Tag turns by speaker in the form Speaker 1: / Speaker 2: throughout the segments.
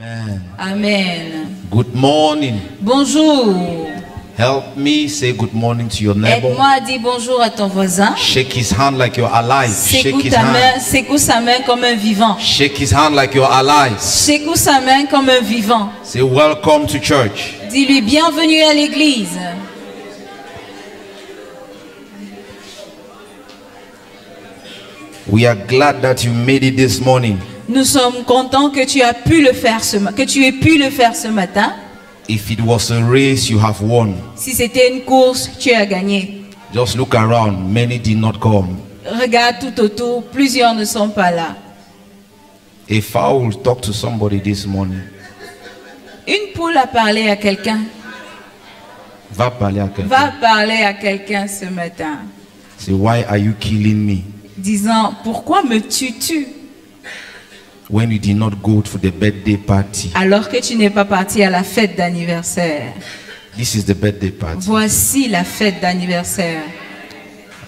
Speaker 1: Amen.
Speaker 2: Amen.
Speaker 1: Good morning.
Speaker 2: Bonjour.
Speaker 1: Help me say good morning to your neighbor.
Speaker 2: Aide-moi à dire bonjour à ton voisin.
Speaker 1: Shake his hand like you're alive. Shake
Speaker 2: Secoue
Speaker 1: his
Speaker 2: ta main,
Speaker 1: hand.
Speaker 2: secoue sa main comme un vivant.
Speaker 1: Shake his hand like you're alive.
Speaker 2: Secoue sa main comme un vivant.
Speaker 1: Say welcome to church.
Speaker 2: Dis-lui bienvenue à l'église.
Speaker 1: We are glad that you made it this morning.
Speaker 2: Nous sommes contents que tu aies pu le faire ce matin.
Speaker 1: If it was a race, you have won.
Speaker 2: Si c'était une course, tu as gagné.
Speaker 1: Just look around. Many did not come.
Speaker 2: Regarde tout autour, plusieurs ne sont pas là.
Speaker 1: A fowl talk to somebody this morning.
Speaker 2: Une poule a parlé à quelqu'un.
Speaker 1: Va parler à quelqu'un.
Speaker 2: Va parler à quelqu'un ce matin.
Speaker 1: Say, why are you killing me?
Speaker 2: Disant, pourquoi me tues-tu?
Speaker 1: When you did not go to the birthday party.
Speaker 2: Alors que tu n'es pas parti à la fête d'anniversaire.
Speaker 1: This is the birthday party.
Speaker 2: Voici la fête d'anniversaire.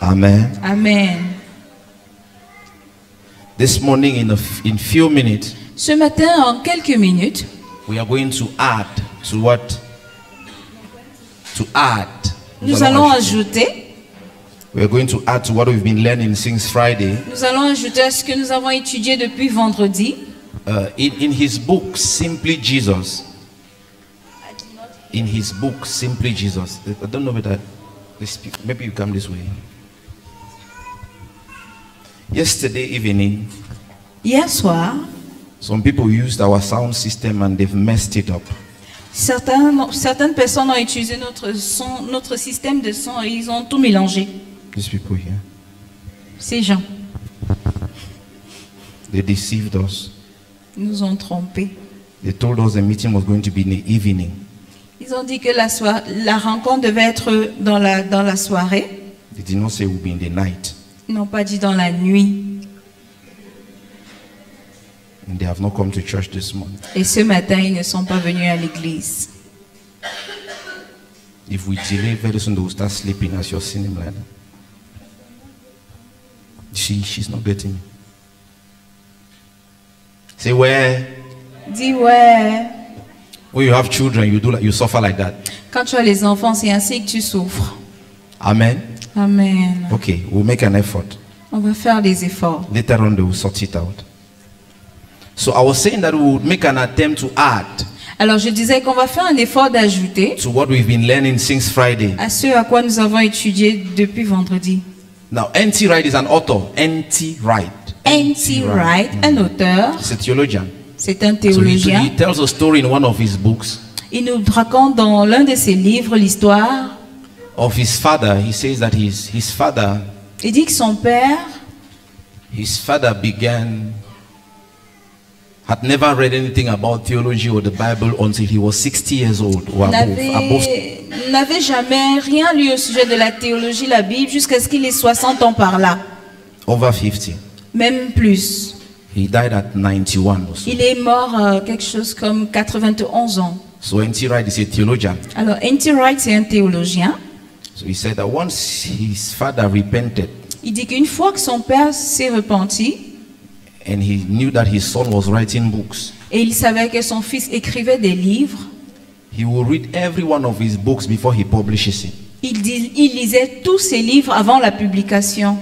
Speaker 1: Amen.
Speaker 2: Amen.
Speaker 1: This morning, in few minutes,
Speaker 2: Ce matin, en quelques minutes,
Speaker 1: we are going to add to what? To add.
Speaker 2: nous allons ajouter.
Speaker 1: We are going to add to what we've been learning since Friday.
Speaker 2: Nous allons ajouter à ce que nous avons étudié depuis vendredi.
Speaker 1: In his book, Simply Jesus. In his book, Simply Jesus. I don't know whether maybe you come this way. Yesterday evening,
Speaker 2: Hier soir,
Speaker 1: some people used our sound system and they've messed it up.
Speaker 2: certaines personnes ont utilisé notre système de son et ils ont tout mélangé.
Speaker 1: These people here,
Speaker 2: Ces gens
Speaker 1: they deceived us.
Speaker 2: nous ont trompés.
Speaker 1: They told us the meeting was going to be in the evening.
Speaker 2: Ils ont dit que la rencontre devait être dans la soirée.
Speaker 1: They did not say it would be in the night.
Speaker 2: Ils n'ont pas dit dans la nuit.
Speaker 1: And they have not come to church this morning.
Speaker 2: Et ce matin, ils ne sont pas venus à l'église.
Speaker 1: If we delay, very soon they will start sleeping as you're seeing him like that. She's not getting me. Say where?
Speaker 2: Dis ouais.
Speaker 1: When you have children, you suffer like that.
Speaker 2: Quand tu as les enfants, c'est ainsi que tu souffres.
Speaker 1: Amen.
Speaker 2: Amen.
Speaker 1: Okay, we'll make an effort.
Speaker 2: On va faire des efforts.
Speaker 1: Later on, they will sort it out. So I was saying that we would make an attempt to add
Speaker 2: Alors je disais qu'on va faire un effort d'ajouter
Speaker 1: to what we've been learning since Friday.
Speaker 2: à ce à quoi nous avons étudié depuis vendredi.
Speaker 1: Now, N.T. Wright is an author. N.T. Wright.
Speaker 2: N.T. Wright, un auteur,
Speaker 1: He's a theologian.
Speaker 2: c'est un
Speaker 1: So
Speaker 2: théologien.
Speaker 1: he tells a story in one of his books
Speaker 2: Il nous raconte dans l'un de ses livres l'histoire.
Speaker 1: of his father. He says that his father
Speaker 2: Il dit que son père
Speaker 1: had never read anything about theology or the Bible until he was 60 years old or above.
Speaker 2: n'avait jamais rien lu au sujet de la théologie, la Bible, jusqu'à ce qu'il ait 60 ans par là.
Speaker 1: Over 50.
Speaker 2: Même plus.
Speaker 1: He died at 91 or so.
Speaker 2: Il est mort quelque chose comme 91 ans.
Speaker 1: So N.T. Wright is a theologian.
Speaker 2: Alors, N.T. Wright, c'est un théologien.
Speaker 1: So he said that once his father repented
Speaker 2: Il dit qu'une fois que son père s'est repenti,
Speaker 1: and he knew that his son was writing books,
Speaker 2: et il savait que son fils écrivait des livres,
Speaker 1: he will read every one of his books before he publishes it.
Speaker 2: il lisait tous ses livres avant la publication.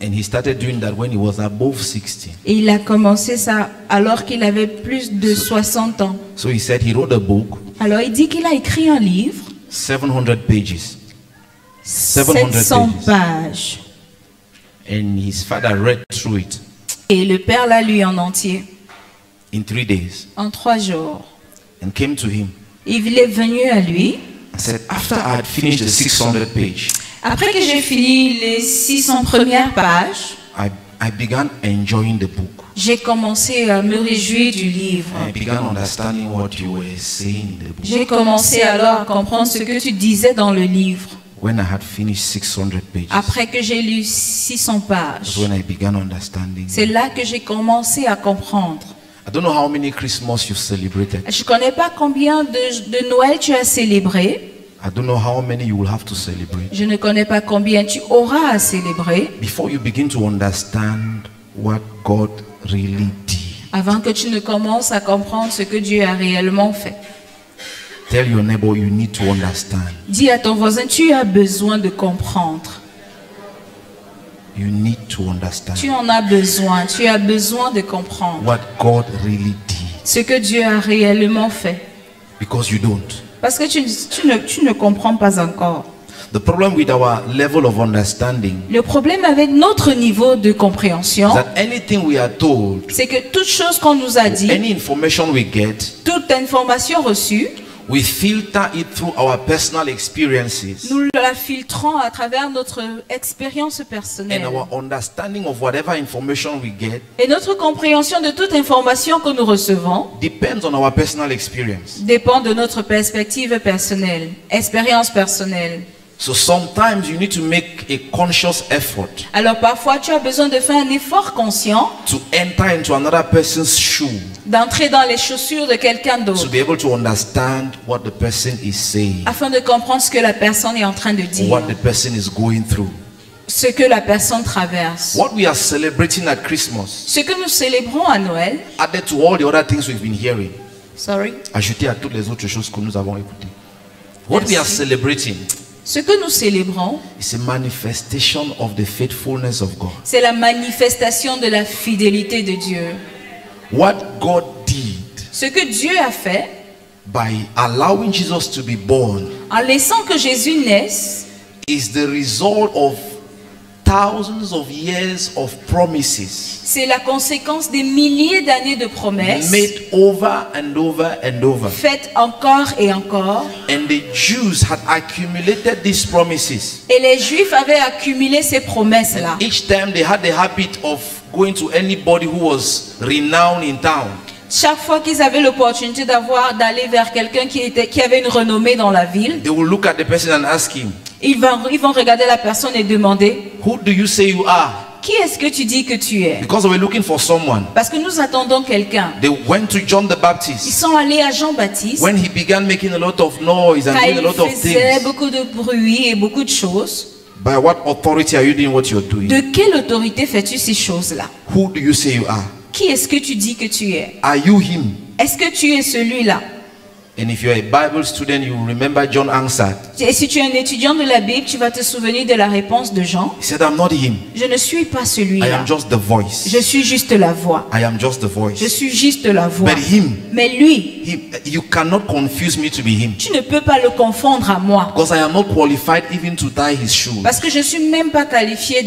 Speaker 1: And he started doing that when he was above 60.
Speaker 2: Et il a commencé ça alors qu'il avait plus de 60 ans.
Speaker 1: So he said he wrote a book,
Speaker 2: Alors il dit qu'il a écrit un livre,
Speaker 1: 700 pages.
Speaker 2: 700 pages.
Speaker 1: And his father read through it
Speaker 2: Et le père l'a lu en entier,
Speaker 1: in 3 days
Speaker 2: en 3 jours.
Speaker 1: and came to him
Speaker 2: Il est venu à lui.
Speaker 1: and said, after I had finished the 600 page,
Speaker 2: Après que j'ai fini les 600 premières pages,
Speaker 1: I began enjoying the book.
Speaker 2: j'ai commencé à me réjouir du livre.
Speaker 1: I began understanding what you were saying in the book.
Speaker 2: J'ai commencé alors à comprendre ce que tu disais dans le livre.
Speaker 1: When I had finished 600 pages,
Speaker 2: Après que j'ai lu 600
Speaker 1: that's
Speaker 2: pages,
Speaker 1: when I began understanding.
Speaker 2: c'est là que j'ai commencé à comprendre.
Speaker 1: I don't know how many Christmas you've celebrated.
Speaker 2: Je ne connais pas combien de Noël tu as célébré.
Speaker 1: I don't know how many you will have to celebrate.
Speaker 2: Je ne connais pas combien tu auras à célébrer.
Speaker 1: Before you begin to understand what God really did.
Speaker 2: Avant que tu ne commences à comprendre ce que Dieu a réellement fait.
Speaker 1: Tell your neighbor you need to understand.
Speaker 2: Dis à ton voisin, tu as besoin de comprendre.
Speaker 1: You need to understand
Speaker 2: Tu en as besoin. Tu as besoin de comprendre
Speaker 1: what God really did.
Speaker 2: ce que Dieu a réellement fait.
Speaker 1: Because you don't.
Speaker 2: Parce que tu ne comprends pas encore.
Speaker 1: The problem with our level of understanding
Speaker 2: Le problème avec notre niveau de compréhension,
Speaker 1: is that anything we are told,
Speaker 2: c'est que toute chose qu'on nous a dit,
Speaker 1: any information we get,
Speaker 2: toute information reçue,
Speaker 1: we filter it through our personal experiences
Speaker 2: nous la filtrons à travers notre expérience
Speaker 1: and
Speaker 2: personnelle.
Speaker 1: our understanding of whatever information we get
Speaker 2: Et notre compréhension de toute information que nous recevons
Speaker 1: depends on our personal experience.
Speaker 2: dépend de notre perspective personnelle, expérience personnelle.
Speaker 1: So sometimes you need to make a conscious effort
Speaker 2: Alors parfois, tu as besoin de faire un effort conscient
Speaker 1: to enter into another person's shoe
Speaker 2: d'entrer dans les chaussures de quelqu'un
Speaker 1: to
Speaker 2: d'autre
Speaker 1: be able to understand what the person is saying,
Speaker 2: afin de comprendre ce que la personne est en train de
Speaker 1: or
Speaker 2: dire,
Speaker 1: what the person is going through.
Speaker 2: ce que la personne traverse.
Speaker 1: What we are celebrating at Christmas,
Speaker 2: Ce que nous célébrons à Noël,
Speaker 1: added to all the other things we've been hearing,
Speaker 2: sorry,
Speaker 1: ajouté à toutes les autres choses que nous avons écoutées. What we are celebrating
Speaker 2: ce que nous célébrons,
Speaker 1: is a manifestation of the faithfulness of God.
Speaker 2: c'est la manifestation de la fidélité de Dieu.
Speaker 1: What God did
Speaker 2: Ce que Dieu a fait
Speaker 1: by allowing Jesus to be born
Speaker 2: en laissant que Jésus naisse,
Speaker 1: is the result of thousands of years of promises
Speaker 2: c'est la conséquence des milliers d'années de promesses
Speaker 1: made over and over and over.
Speaker 2: faites encore et encore.
Speaker 1: And the Jews had accumulated these promises.
Speaker 2: Et les Juifs avaient accumulé ces promesses-là.
Speaker 1: Each time they had the habit of going to anybody who was renowned in town.
Speaker 2: Chaque fois qu'ils avaient l'opportunité d'aller vers quelqu'un qui avait une renommée dans la ville,
Speaker 1: They will look at the person and ask him,
Speaker 2: ils vont regarder la personne et demander,
Speaker 1: who do you say you are?
Speaker 2: qui est-ce que tu dis que tu es?
Speaker 1: Because they were looking for someone.
Speaker 2: Parce que nous attendons quelqu'un.
Speaker 1: They went to John the
Speaker 2: Ils
Speaker 1: Baptist.
Speaker 2: sont allés à Jean-Baptiste.
Speaker 1: When he began making a lot of noise and
Speaker 2: Quand
Speaker 1: doing a
Speaker 2: il
Speaker 1: lot of
Speaker 2: faisait
Speaker 1: things,
Speaker 2: beaucoup de bruit et beaucoup de choses.
Speaker 1: by what authority are you doing what you're doing?
Speaker 2: De quelle autorité fais-tu ces choses-là?
Speaker 1: Who do you say you are?
Speaker 2: Qui est-ce que tu dis que tu es?
Speaker 1: Are you him?
Speaker 2: Est-ce que tu es celui-là?
Speaker 1: And if you're a Bible student, you will remember John answered.
Speaker 2: Et si tu es un étudiant de la Bible, tu vas te souvenir de la réponse de Jean.
Speaker 1: He said, I'm not him.
Speaker 2: Je ne suis pas
Speaker 1: I
Speaker 2: celui-là.
Speaker 1: am just the voice.
Speaker 2: Je suis juste la voix.
Speaker 1: I am just the
Speaker 2: Je
Speaker 1: voice.
Speaker 2: suis juste la voix.
Speaker 1: But him,
Speaker 2: Mais lui,
Speaker 1: you cannot confuse me to be him.
Speaker 2: tu ne peux pas le confondre à moi.
Speaker 1: Because I am not qualified even to tie his shoes.
Speaker 2: Parce que je ne suis même pas qualifié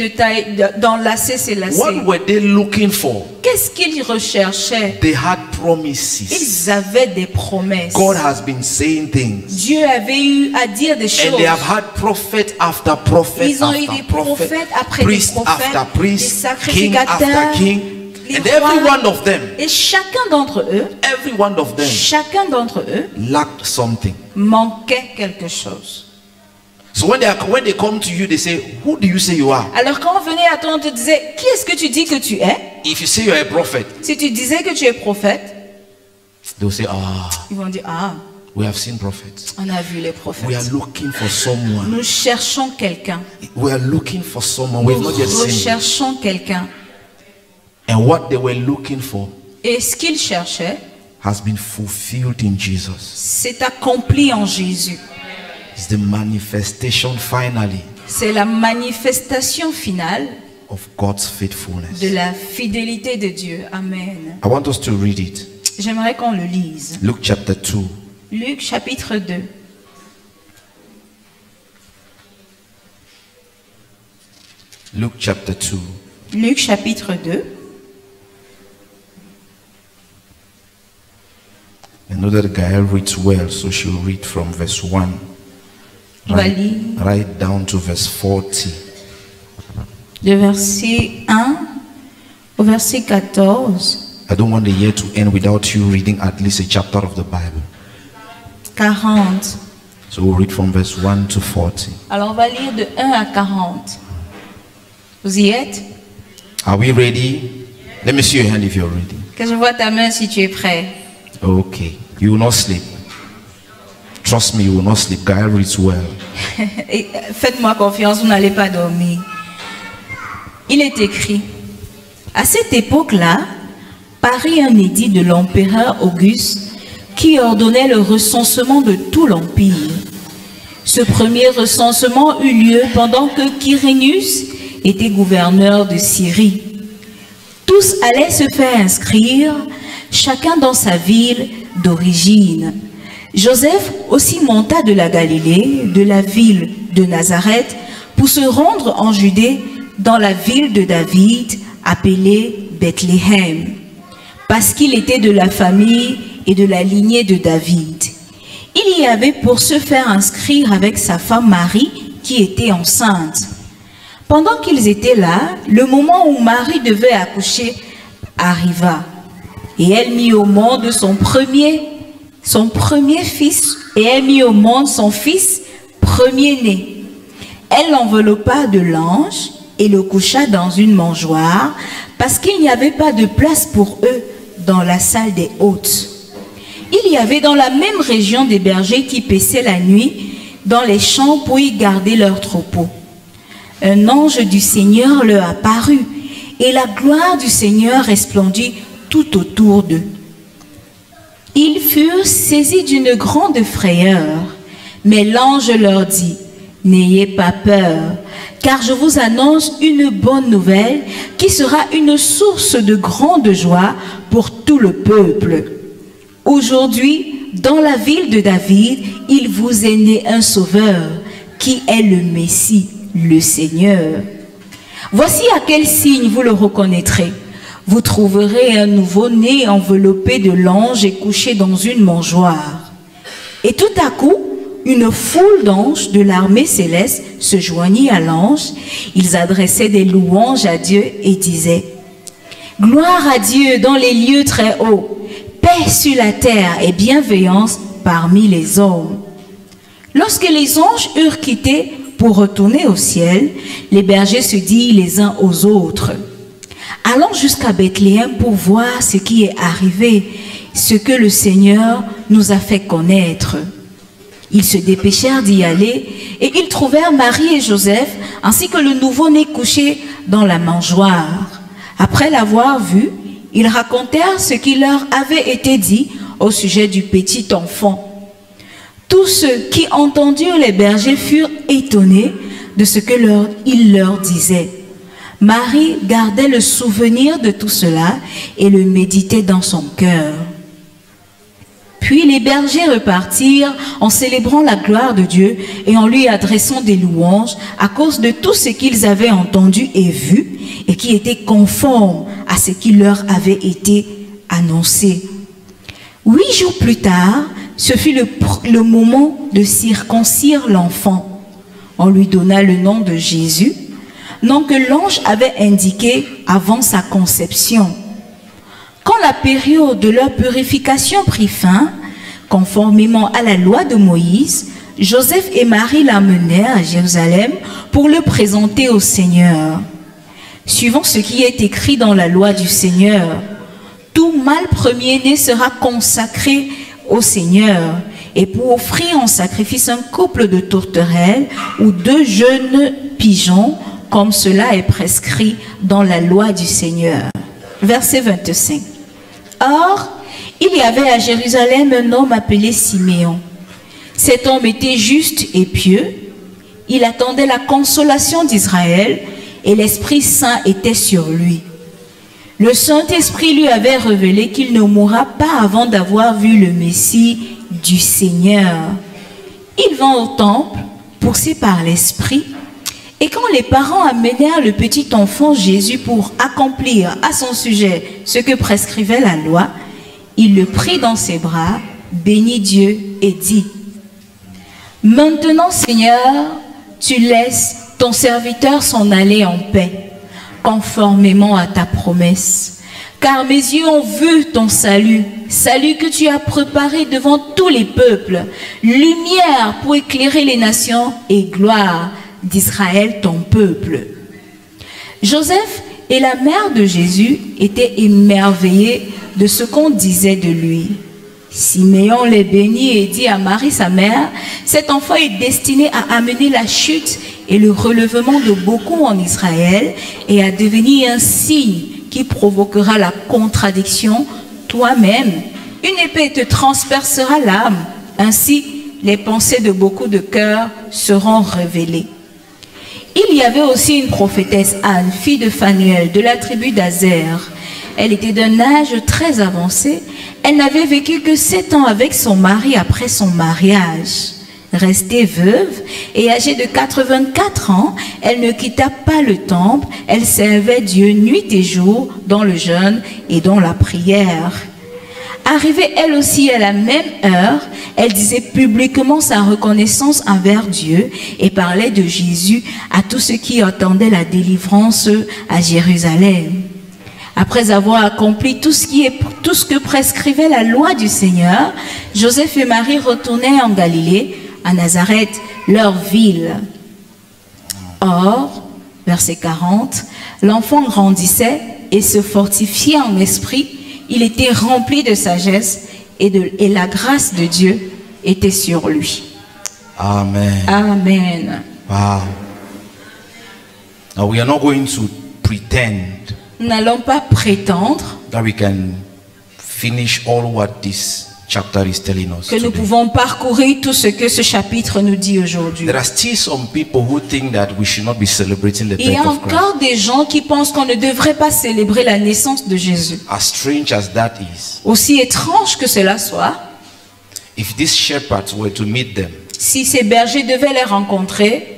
Speaker 2: d'enlacer ses lacets.
Speaker 1: What were they looking for?
Speaker 2: Qu'est-ce qu'ils recherchaient?
Speaker 1: They had promises.
Speaker 2: Ils avaient des promesses.
Speaker 1: God has been saying things.
Speaker 2: Dieu avait eu à dire des
Speaker 1: And
Speaker 2: choses.
Speaker 1: they have had prophet after prophet
Speaker 2: Ils ont eu
Speaker 1: after
Speaker 2: des
Speaker 1: prophet,
Speaker 2: prophètes après des
Speaker 1: priest
Speaker 2: prophètes,
Speaker 1: after
Speaker 2: des
Speaker 1: priest, king
Speaker 2: sacrificateurs,
Speaker 1: after king.
Speaker 2: les
Speaker 1: And every
Speaker 2: rois.
Speaker 1: one of them,
Speaker 2: Et chacun d'entre eux, chacun d'entre eux
Speaker 1: lacked something.
Speaker 2: manquait quelque chose.
Speaker 1: So when they come to you, they say, who do you say you are?
Speaker 2: Alors quand on venait à toi, on te disait, qui est-ce que tu dis que tu es?
Speaker 1: If you say you're a prophet,
Speaker 2: Si tu disais que tu es prophète,
Speaker 1: they'll say,
Speaker 2: ils vont dire, ah,
Speaker 1: we have seen prophets.
Speaker 2: on a vu les
Speaker 1: We are
Speaker 2: prophètes.
Speaker 1: looking for someone.
Speaker 2: Nous cherchons quelqu'un.
Speaker 1: We are looking for someone. We've
Speaker 2: Nous
Speaker 1: not yet seen him.
Speaker 2: recherchons quelqu'un.
Speaker 1: And what they were looking for
Speaker 2: Et ce qu'ils cherchaient,
Speaker 1: has been fulfilled in Jesus.
Speaker 2: c'est accompli en Jésus.
Speaker 1: It's the manifestation finally
Speaker 2: C'est la manifestation finale
Speaker 1: of God's faithfulness.
Speaker 2: de la fidélité de Dieu. Amen.
Speaker 1: I want us to read it.
Speaker 2: J'aimerais qu'on le lise.
Speaker 1: Luke chapter 2.
Speaker 2: Luc chapitre 2.
Speaker 1: Luke chapter 2.
Speaker 2: Luc chapitre 2.
Speaker 1: I know that Gael reads well, so she'll read from verse 1
Speaker 2: On va lire
Speaker 1: right down to verse 40.
Speaker 2: de verset 1 au verset 14.
Speaker 1: I don't want the year to end without you reading at least a chapter of the Bible.
Speaker 2: 40.
Speaker 1: So we'll read from verse 1 to 40.
Speaker 2: Alors on va lire de 1 à 40. Vous y êtes?
Speaker 1: Are we ready? Let me see your hand if you're ready.
Speaker 2: Que je vois ta main si tu es prêt.
Speaker 1: Okay. You will not sleep. Trust me, you will not sleep. Gael reads well.
Speaker 2: Et faites-moi confiance, vous n'allez pas dormir. Il est écrit, à cette époque-là, parut un édit de l'empereur Auguste qui ordonnait le recensement de tout l'Empire. Ce premier recensement eut lieu pendant que Quirinius était gouverneur de Syrie. Tous allaient se faire inscrire, chacun dans sa ville d'origine. Joseph aussi monta de la Galilée, de la ville de Nazareth, pour se rendre en Judée, dans la ville de David, appelée Bethléem, parce qu'il était de la famille et de la lignée de David. Il y avait pour se faire inscrire avec sa femme Marie, qui était enceinte. Pendant qu'ils étaient là, le moment où Marie devait accoucher arriva, et elle mit au monde son premier fils, et elle mit au monde son fils premier-né. Elle l'enveloppa de langes et le coucha dans une mangeoire, parce qu'il n'y avait pas de place pour eux dans la salle des hôtes. Il y avait dans la même région des bergers qui paissaient la nuit dans les champs pour y garder leurs troupeaux. Un ange du Seigneur leur apparut, et la gloire du Seigneur resplendit tout autour d'eux. Ils furent saisis d'une grande frayeur, mais l'ange leur dit: « N'ayez pas peur, car je vous annonce une bonne nouvelle qui sera une source de grande joie pour tout le peuple. Aujourd'hui, dans la ville de David, il vous est né un sauveur, qui est le Messie, le Seigneur. Voici à quel signe vous le reconnaîtrez. Vous trouverez un nouveau-né enveloppé de langes et couché dans une mangeoire. » Et tout à coup, une foule d'anges de l'armée céleste se joignit à l'ange. Ils adressaient des louanges à Dieu et disaient: « Gloire à Dieu dans les lieux très hauts, paix sur la terre et bienveillance parmi les hommes. » Lorsque les anges eurent quitté pour retourner au ciel, les bergers se dirent les uns aux autres: « Allons jusqu'à Bethléem pour voir ce qui est arrivé, ce que le Seigneur nous a fait connaître. » Ils se dépêchèrent d'y aller et ils trouvèrent Marie et Joseph ainsi que le nouveau-né couché dans la mangeoire. Après l'avoir vu, ils racontèrent ce qui leur avait été dit au sujet du petit enfant. Tous ceux qui entendirent les bergers furent étonnés de ce que il leur disait. Marie gardait le souvenir de tout cela et le méditait dans son cœur. Puis les bergers repartirent en célébrant la gloire de Dieu et en lui adressant des louanges à cause de tout ce qu'ils avaient entendu et vu et qui était conforme à ce qui leur avait été annoncé. 8 jours plus tard, ce fut le moment de circoncire l'enfant. On lui donna le nom de Jésus, nom que l'ange avait indiqué avant sa conception. Quand la période de leur purification prit fin, conformément à la loi de Moïse, Joseph et Marie l'amenèrent à Jérusalem pour le présenter au Seigneur. Suivant ce qui est écrit dans la loi du Seigneur, tout mâle premier-né sera consacré au Seigneur, et pour offrir en sacrifice un couple de tourterelles ou 2 jeunes pigeons, comme cela est prescrit dans la loi du Seigneur. Verset 25. Or, il y avait à Jérusalem un homme appelé Siméon. Cet homme était juste et pieux. Il attendait la consolation d'Israël et l'Esprit Saint était sur lui. Le Saint-Esprit lui avait révélé qu'il ne mourra pas avant d'avoir vu le Messie du Seigneur. Il vint au temple, poussé par l'Esprit, et quand les parents amenèrent le petit enfant Jésus pour accomplir à son sujet ce que prescrivait la loi, il le prit dans ses bras, bénit Dieu et dit: « Maintenant, Seigneur, tu laisses ton serviteur s'en aller en paix, conformément à ta promesse. Car mes yeux ont vu ton salut, salut que tu as préparé devant tous les peuples, lumière pour éclairer les nations et gloire d'Israël ton peuple. » Joseph et la mère de Jésus étaient émerveillés de ce qu'on disait de lui. Siméon les bénit et dit à Marie sa mère: « Cet enfant est destiné à amener la chute et le relèvement de beaucoup en Israël et à devenir un signe qui qui provoquera la contradiction toi-même. Une épée te transpercera l'âme. Ainsi, les pensées de beaucoup de cœurs seront révélées. Il y avait aussi une prophétesse Anne, fille de Phanuel, de la tribu d'Azer. Elle était d'un âge très avancé. Elle n'avait vécu que 7 ans avec son mari après son mariage. Restée veuve et âgée de 84 ans, elle ne quitta pas le temple. Elle servait Dieu nuit et jour dans le jeûne et dans la prière. Arrivée elle aussi à la même heure, elle disait publiquement sa reconnaissance envers Dieu et parlait de Jésus à tous ceux qui attendaient la délivrance à Jérusalem. Après avoir accompli tout ce que prescrivait la loi du Seigneur, Joseph et Marie retournaient en Galilée, à Nazareth, leur ville. Or, verset 40, l'enfant grandissait et se fortifiait en esprit. Il était rempli de sagesse et la grâce de Dieu était sur lui.
Speaker 1: Amen.
Speaker 2: Amen.
Speaker 1: Wow. Now we are not going to pretend
Speaker 2: Nous n'allons pas prétendre
Speaker 1: that we can finish all what this chapter is telling us
Speaker 2: que nous
Speaker 1: today.
Speaker 2: pouvons parcourir tout ce que ce chapitre nous dit aujourd'hui.
Speaker 1: There are still some people who think that we should not be celebrating the
Speaker 2: Il y a
Speaker 1: birth of Christ.
Speaker 2: encore des gens qui pensent qu'on ne devrait pas célébrer la naissance de Jésus.
Speaker 1: As strange as that is,
Speaker 2: Aussi étrange que cela soit,
Speaker 1: if these shepherds were to meet them,
Speaker 2: si ces bergers devaient les rencontrer,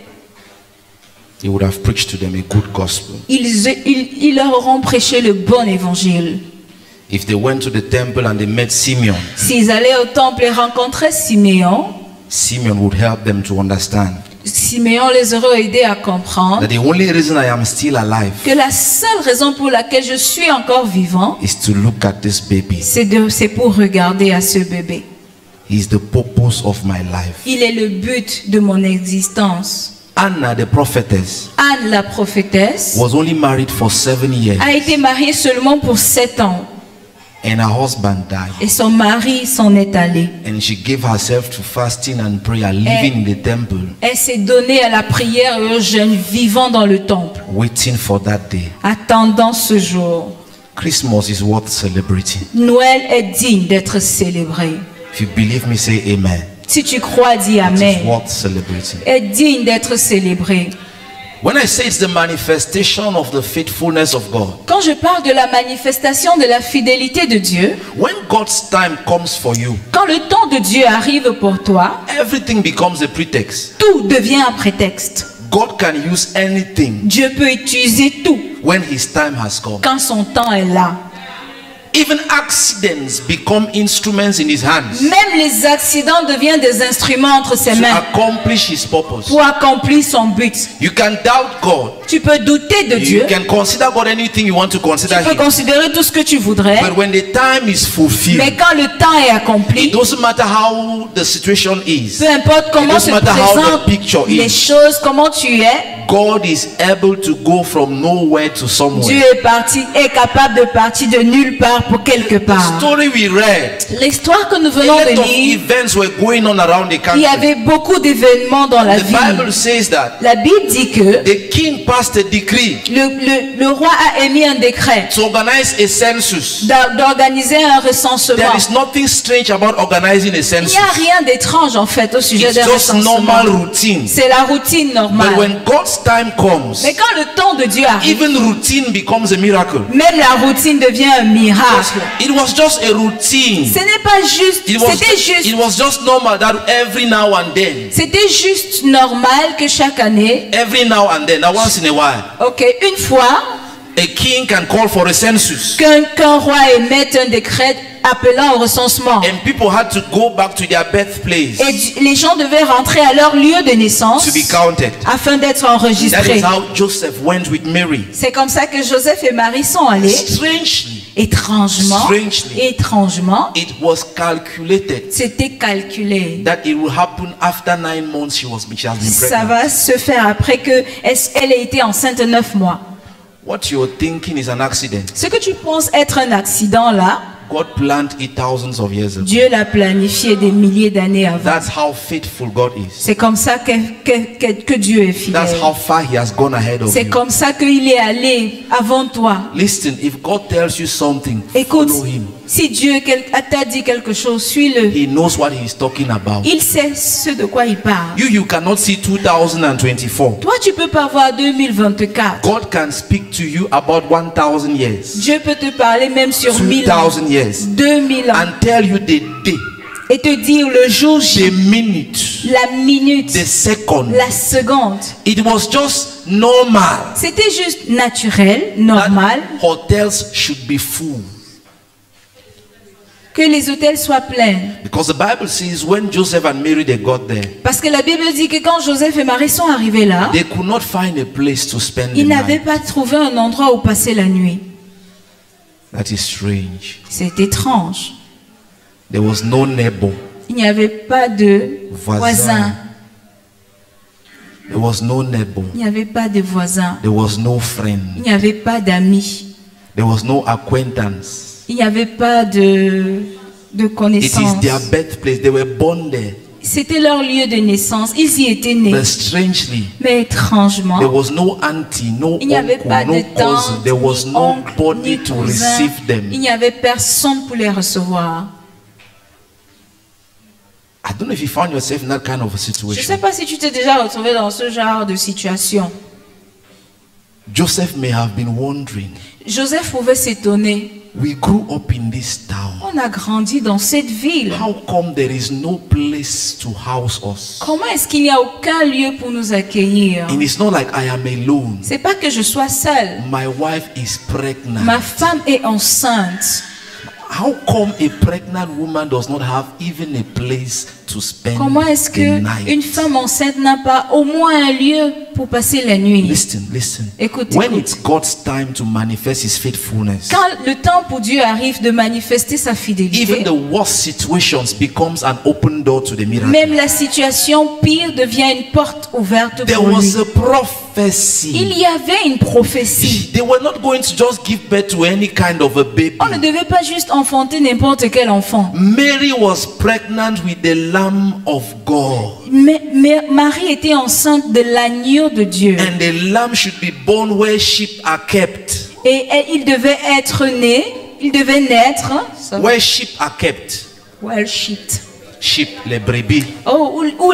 Speaker 1: he would have preached to them a good gospel.
Speaker 2: ils leur auront prêché le bon évangile.
Speaker 1: If they went to the temple and they met Simeon,
Speaker 2: S'ils allaient au temple et rencontraient Siméon,
Speaker 1: Simeon would help them to understand
Speaker 2: Siméon les aurait aidés à comprendre
Speaker 1: that the only reason I am still alive
Speaker 2: que la seule raison pour laquelle je suis encore vivant,
Speaker 1: is to look at this baby.
Speaker 2: c'est pour regarder à ce bébé.
Speaker 1: He is the purpose of my life.
Speaker 2: Il est le but de mon existence.
Speaker 1: Anna, the prophetess,
Speaker 2: Anne, la prophétesse,
Speaker 1: was only married for 7 years
Speaker 2: a été mariée seulement pour 7 ans.
Speaker 1: and her husband died.
Speaker 2: Et son mari s'en est allé.
Speaker 1: And she gave herself to fasting and prayer, living in the temple,
Speaker 2: Elle s'est donnée à la prière et au jeûne, vivant dans le temple,
Speaker 1: waiting for that day.
Speaker 2: attendant ce jour.
Speaker 1: Christmas is worth celebrating.
Speaker 2: Noël est digne d'être célébré.
Speaker 1: If you believe me, say amen.
Speaker 2: Si tu crois, dis
Speaker 1: It is
Speaker 2: Amen.
Speaker 1: worth celebrating.
Speaker 2: Est digne d'être célébré.
Speaker 1: When I say it's the manifestation of the faithfulness of God,
Speaker 2: Quand je parle de la manifestation de la fidélité de Dieu,
Speaker 1: when God's time comes for you,
Speaker 2: quand le temps de Dieu arrive pour toi,
Speaker 1: everything becomes a pretext.
Speaker 2: tout devient un prétexte.
Speaker 1: God can use anything
Speaker 2: Dieu peut utiliser tout
Speaker 1: when His time has come.
Speaker 2: quand son temps est là.
Speaker 1: Even accidents become instruments in His hands
Speaker 2: Même les accidents deviennent des instruments entre ses
Speaker 1: to
Speaker 2: mains
Speaker 1: accomplish His purpose.
Speaker 2: pour accomplir son but.
Speaker 1: You can doubt God.
Speaker 2: Tu peux douter de Dieu,
Speaker 1: You can consider God anything you want to
Speaker 2: tu
Speaker 1: consider
Speaker 2: peux
Speaker 1: Him.
Speaker 2: considérer tout ce que tu voudrais,
Speaker 1: But when the time is
Speaker 2: mais
Speaker 1: fulfilled,
Speaker 2: quand le temps est accompli,
Speaker 1: it doesn't matter how the situation is.
Speaker 2: peu importe comment
Speaker 1: It
Speaker 2: se
Speaker 1: doesn't matter how the
Speaker 2: présentent
Speaker 1: picture
Speaker 2: les
Speaker 1: is.
Speaker 2: choses, comment tu es,
Speaker 1: God is able to go from nowhere to
Speaker 2: Dieu
Speaker 1: somewhere.
Speaker 2: est capable de partir de nulle part pour quelque
Speaker 1: The
Speaker 2: part.
Speaker 1: story we read,
Speaker 2: L'histoire que nous
Speaker 1: a
Speaker 2: venons
Speaker 1: lot
Speaker 2: de
Speaker 1: of
Speaker 2: lire,
Speaker 1: events were going on around the
Speaker 2: il
Speaker 1: country.
Speaker 2: y avait beaucoup d'événements dans la
Speaker 1: The Bible
Speaker 2: ville.
Speaker 1: says that
Speaker 2: La Bible dit que
Speaker 1: the king passed a decree
Speaker 2: le roi a émis un décret
Speaker 1: to organize a census.
Speaker 2: d'organiser un recensement.
Speaker 1: There is nothing strange about organizing a
Speaker 2: Il
Speaker 1: census.
Speaker 2: n'y a rien d'étrange en fait au sujet
Speaker 1: It's
Speaker 2: des
Speaker 1: just normal
Speaker 2: recensements.
Speaker 1: routine.
Speaker 2: C'est la routine
Speaker 1: But
Speaker 2: normale.
Speaker 1: when God's time comes,
Speaker 2: Mais quand le temps de Dieu arrive,
Speaker 1: even routine becomes a miracle.
Speaker 2: même la routine devient un miracle.
Speaker 1: It was just a routine.
Speaker 2: Ce n'est pas juste,
Speaker 1: It was just normal that every now and then,
Speaker 2: c'était juste normal que chaque année,
Speaker 1: every now and then, that once in a while,
Speaker 2: ok, une fois
Speaker 1: a king can call for a census.
Speaker 2: qu'un roi émette un décret appelant au recensement.
Speaker 1: And people had to go back to their birthplace
Speaker 2: Et les gens devaient rentrer à leur lieu de naissance
Speaker 1: to be counted.
Speaker 2: afin d'être
Speaker 1: That
Speaker 2: enregistrés.
Speaker 1: is how Joseph went with Mary.
Speaker 2: C'est comme ça que Joseph et Marie sont allés.
Speaker 1: Strangely,
Speaker 2: Étrangement,
Speaker 1: it was calculated
Speaker 2: c'était calculé.
Speaker 1: that it will happen after 9 months she has been
Speaker 2: Ça
Speaker 1: pregnant.
Speaker 2: va se faire après que elle ait été enceinte 9 mois.
Speaker 1: What you're thinking is an accident.
Speaker 2: Ce que tu penses être un accident là,
Speaker 1: God planned it thousands of years ago.
Speaker 2: Dieu l'a planifié des milliers d'années avant.
Speaker 1: That's how faithful God is.
Speaker 2: C'est comme ça que Dieu est fidèle.
Speaker 1: That's how far He has gone ahead of
Speaker 2: C'est
Speaker 1: you.
Speaker 2: comme ça qu'il est allé avant toi.
Speaker 1: Listen, if God tells you something,
Speaker 2: Écoute,
Speaker 1: follow Him.
Speaker 2: si Dieu t'a dit quelque chose, suis-le.
Speaker 1: He knows what He is talking about.
Speaker 2: Il sait ce de quoi il parle.
Speaker 1: You cannot see 2024.
Speaker 2: Toi, tu peux pas voir 2024.
Speaker 1: God can speak to you about 1,000 years,
Speaker 2: Dieu peut te parler même sur 1000 ans,
Speaker 1: 2,000 years,
Speaker 2: 2000 ans,
Speaker 1: and tell you the day,
Speaker 2: et te dire le jour J,
Speaker 1: the minute,
Speaker 2: la minute,
Speaker 1: the second.
Speaker 2: la seconde.
Speaker 1: It was just normal
Speaker 2: C'était juste naturel, normal,
Speaker 1: that hotels should be full.
Speaker 2: que les hôtels soient pleins.
Speaker 1: Because the Bible says when Joseph and Mary they got there,
Speaker 2: Parce que la Bible dit que quand Joseph et Marie sont arrivés là,
Speaker 1: they could not find a place to spend the
Speaker 2: ils n'avaient
Speaker 1: night.
Speaker 2: pas trouvé un endroit où passer la nuit.
Speaker 1: That is strange.
Speaker 2: C'est étrange.
Speaker 1: There was no neighbor.
Speaker 2: Il n'y avait pas de voisins.
Speaker 1: There was no neighbor.
Speaker 2: Il n'y avait pas de voisins.
Speaker 1: There was no friend.
Speaker 2: Il n'y avait pas d'amis.
Speaker 1: There was no acquaintance.
Speaker 2: Il n'y avait pas de
Speaker 1: It is
Speaker 2: connaissances.
Speaker 1: their birthplace. They were born there.
Speaker 2: C'était leur lieu de naissance. Ils y étaient nés.
Speaker 1: But strangely,
Speaker 2: Mais étrangement,
Speaker 1: there was no auntie, no
Speaker 2: il n'y avait
Speaker 1: uncle,
Speaker 2: pas
Speaker 1: no
Speaker 2: de
Speaker 1: cousin.
Speaker 2: tante,
Speaker 1: There was
Speaker 2: ni oncle,
Speaker 1: nobody
Speaker 2: ni
Speaker 1: to
Speaker 2: cousin.
Speaker 1: receive
Speaker 2: Il
Speaker 1: them.
Speaker 2: n'y avait personne pour les recevoir.
Speaker 1: I don't know if you found yourself in that kind of a
Speaker 2: Je ne sais
Speaker 1: situation.
Speaker 2: pas si tu t'es déjà retrouvé dans ce genre de situation.
Speaker 1: Joseph may have been wondering.
Speaker 2: Joseph pouvait s'étonner.
Speaker 1: We grew up in this town.
Speaker 2: On a grandi dans cette ville.
Speaker 1: How come there is no place to house us?
Speaker 2: Comment est-ce qu'il n'y a aucun lieu pour nous accueillir?
Speaker 1: And it's not like I am alone.
Speaker 2: C'est pas que je sois seule.
Speaker 1: My wife is pregnant.
Speaker 2: Ma femme est enceinte.
Speaker 1: How come a pregnant woman does not have even a place to spend
Speaker 2: Comment est-ce
Speaker 1: the
Speaker 2: que
Speaker 1: night?
Speaker 2: une femme enceinte n'a pas au moins un lieu pour passer la nuit?
Speaker 1: Listen, listen.
Speaker 2: Écoute,
Speaker 1: When
Speaker 2: écoute.
Speaker 1: it's God's time to manifest His faithfulness,
Speaker 2: Quand le temps pour Dieu arrive de manifester sa
Speaker 1: even
Speaker 2: fidélité,
Speaker 1: the worst situations becomes an open door to the miracle.
Speaker 2: même la situation pire devient une porte ouverte
Speaker 1: There
Speaker 2: pour lui.
Speaker 1: was a
Speaker 2: Il
Speaker 1: prophecy.
Speaker 2: y avait une prophétie.
Speaker 1: They were not going to just give birth to any kind of a baby.
Speaker 2: On ne devait pas juste enfanter n'importe quel enfant.
Speaker 1: Mary was pregnant with the Lamb of God.
Speaker 2: Mais Marie était enceinte de l'agneau de Dieu.
Speaker 1: And the lamb should be born where sheep are kept.
Speaker 2: Et il devait être né, il devait naître.
Speaker 1: Where sheep are kept.
Speaker 2: Well, shit.
Speaker 1: Sheep, les brebis.
Speaker 2: Oh, où